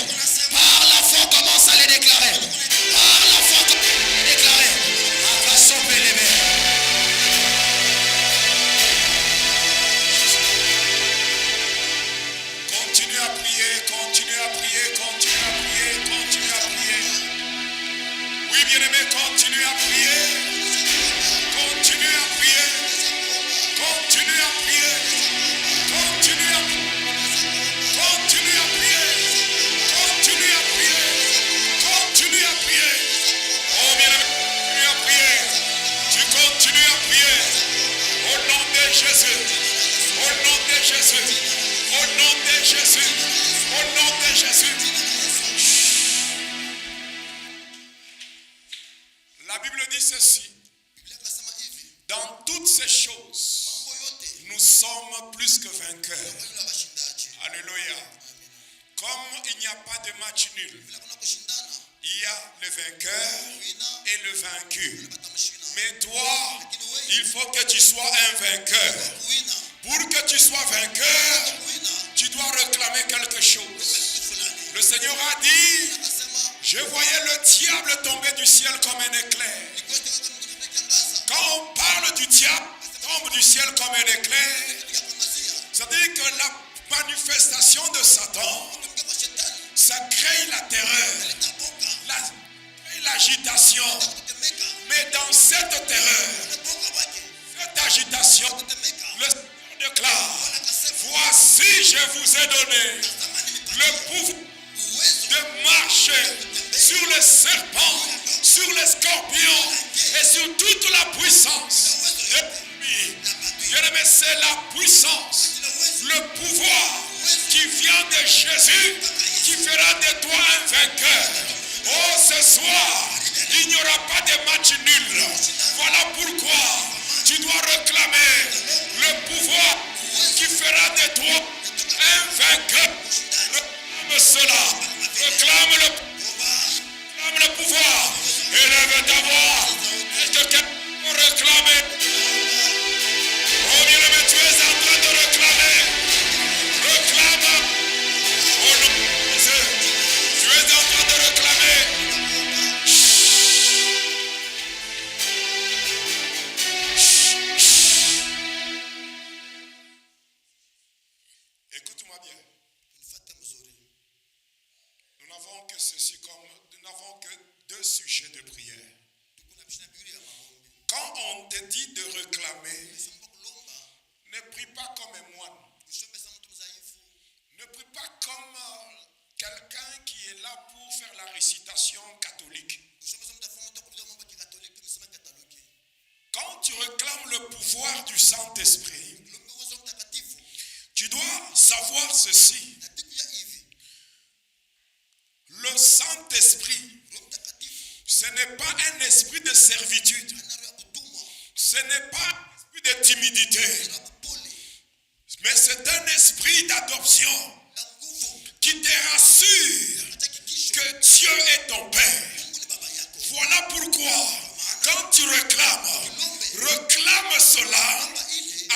Par la foi, commence à les déclarer. Par la foi, commence à les déclarer. Continue à prier, continue à prier, continue à prier, continue à prier. Oui, bien-aimé, continue à prier. Continue à prier. Continue à prier. Continue à prier. Continue à prier. Continue à prier. Continue à prier. Oh, bien-aimé, continue à prier. Tu continues à prier. Au nom de Jésus. Au nom de Jésus. Au nom de Jésus. Au nom de Jésus. La Bible dit ceci. Dans toutes ces choses, nous sommes plus que vainqueurs. Alléluia. Comme il n'y a pas de match nul, il y a le vainqueur et le vaincu. Mais toi, il faut que tu sois un vainqueur. Pour que tu sois vainqueur, tu dois réclamer quelque chose. Le Seigneur a dit: je voyais le diable tomber du ciel comme un éclair. Quand on parle du diable, tombe du ciel comme un éclair, c'est-à-dire que la manifestation de Satan, ça crée la terreur, l'agitation. Mais dans cette terreur, cette agitation, le Seigneur déclare: voici, je vous ai donné le pouvoir de marcher sur les serpents, sur les scorpions et sur toute la puissance de l'ennemi. Bien-aimé, c'est la puissance, le pouvoir qui vient de Jésus qui fera de toi un vainqueur. Oh, ce soir, il n'y aura pas de match nul. Voilà pourquoi tu dois réclamer le pouvoir qui fera de toi un vainqueur. Réclame cela. Réclame le pouvoir. Élève ta voix. Est-ce que quelqu'un peut réclamer. Oh bien-aimé, tu es en train de réclamer. Réclame. Oh non, Jésus. Tu es en train de réclamer. Écoute-moi bien. Nous n'avons que ceci comme, nous n'avons que deux sujets de prière. Quand on te dit de réclamer, ne prie pas comme un moine. Ne prie pas comme quelqu'un qui est là pour faire la récitation catholique. Quand tu réclames le pouvoir du Saint-Esprit, tu dois savoir ceci. Le Saint-Esprit, ce n'est pas un esprit de servitude. Ce n'est pas un esprit de timidité. Mais c'est un esprit d'adoption qui te rassure que Dieu est ton Père. Voilà pourquoi, quand tu réclames, réclame cela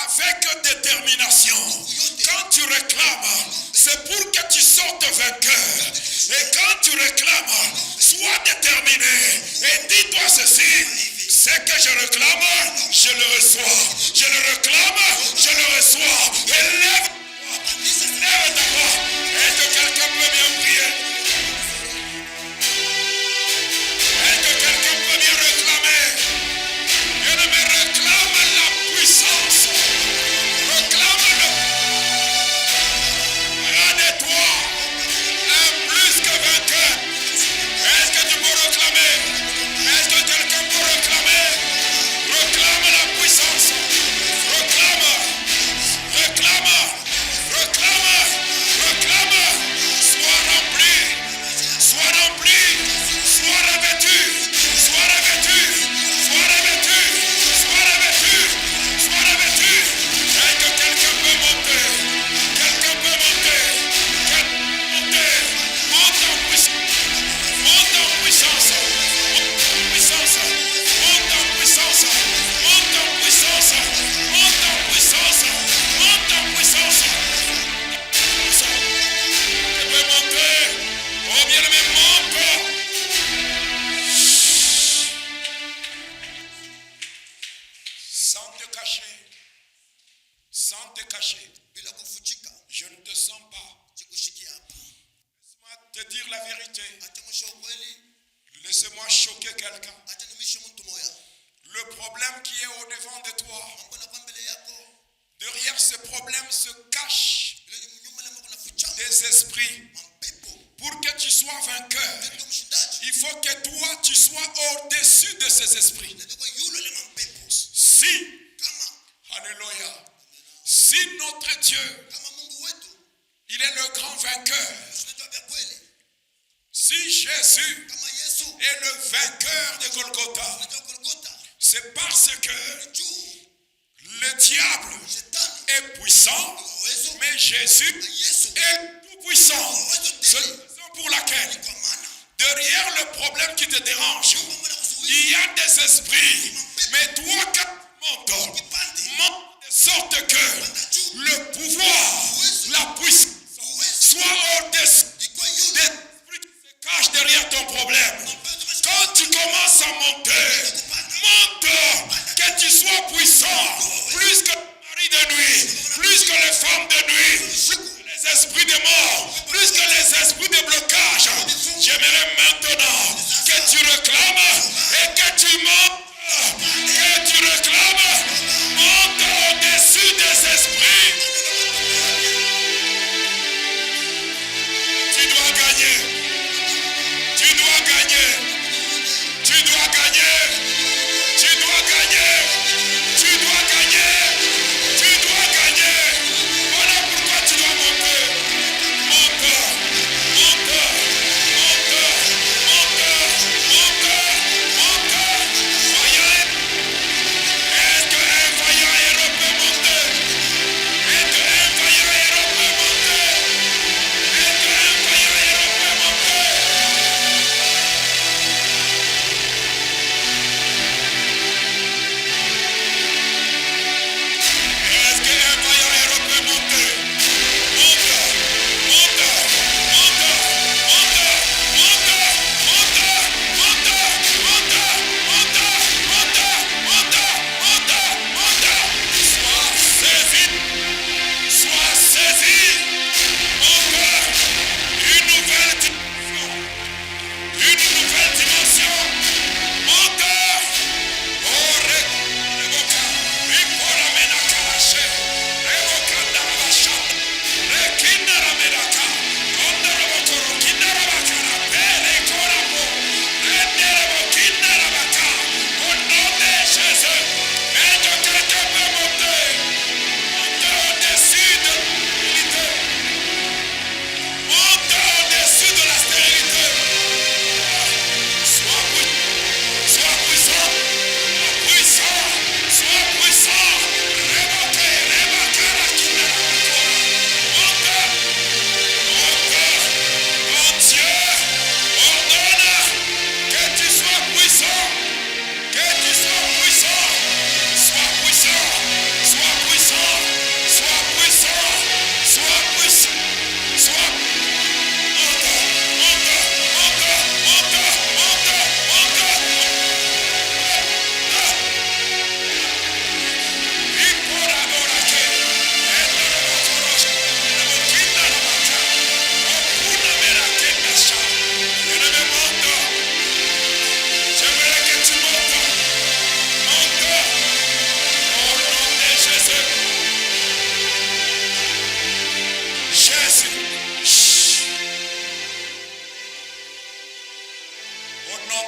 avec détermination. Quand tu réclames, c'est pour que tu sortes vainqueur. Et quand tu réclames, sois déterminé. Et dis-toi ceci. Ce que je réclame, je le reçois. Je le réclame, je le reçois. Et lève ta voix. Est-ce que quelqu'un peut bien prier? Est-ce que quelqu'un peut bien réclamer? Je ne me réclame la puissance. Réclame-le. Regardez-toi. Un plus que vainqueur. Est-ce que tu peux réclamer? Est-ce que quelqu'un peut réclamer? Réclame la puissance. Réclame. Réclame. Réclame. Réclame. Sois rempli. Sois rempli. Sois revêtu. Sois revêtu. Sois revêtu. Sois revêtu. Sois revêtu. Est-ce que quelqu'un peut monter? Quelqu'un peut monter. Monte en puissance. Monte en puissance. Monte en puissance. Monte en puissance. Monte en puissance. Monte en puissance. Tu peux monter. Oh bien-aimé, monte. Sans te cacher. Sans te cacher. Je ne te sens pas. Laisse-moi te dire la vérité. Laissez-moi choquer quelqu'un. Le problème qui est au-devant de toi, derrière ce problème se cachent des esprits. Pour que tu sois vainqueur, il faut que toi, tu sois au-dessus de ces esprits. Si, alléluia, si notre Dieu, il est le grand vainqueur, si Jésus est le vainqueur de Golgotha, c'est parce que le diable est puissant, mais Jésus est tout puissant. C'est la raison pour laquelle, derrière le problème qui te dérange, il y a des esprits. Mais toi, quand tu montes de sorte que le pouvoir, la puissance soit au-dessus des esprits qui se cachent derrière ton problème. Quand tu commences à monter, monte, que tu sois puissant, plus que le mari de nuit, plus que les femmes de nuit, plus que les esprits de mort, plus que les esprits de blocage. J'aimerais maintenant que tu réclames et que tu montes, que tu réclames, monte au-dessus des esprits.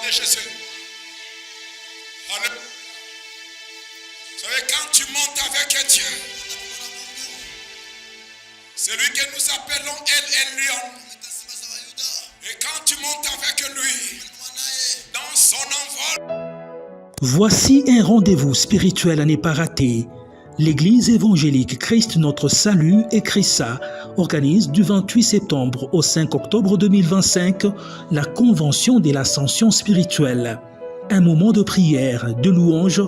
de Jésus. Alléluia. Vous savez, quand tu montes avec Dieu, celui que nous appelons El Elyon, et quand tu montes avec lui, dans son envol, Voici un rendez-vous spirituel à ne pas rater. L'Église évangélique Christ Notre Salut et CRISA organise du 28 septembre au 5 octobre 2025 la Convention de l'Ascension spirituelle. Un moment de prière, de louange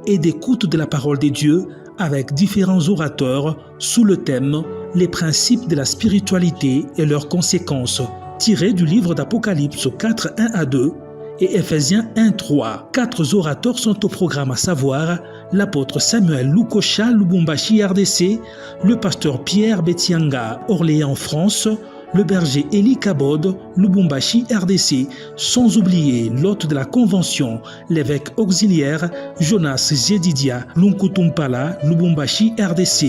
et d'écoute de la parole de Dieu avec différents orateurs sous le thème « Les principes de la spiritualité et leurs conséquences » tiré du livre d'Apocalypse 4, 1 à 2 et Ephésiens 1, 3. 4 orateurs sont au programme, à savoir l'apôtre Samuel Lukocha, Lubumbashi, RDC, le pasteur Pierre Betianga, Orléans, France, le berger Eli Kabod, Lubumbashi, RDC, sans oublier l'hôte de la convention, l'évêque auxiliaire Jonas Zedidia, Lunkutumpala, Lubumbashi, RDC.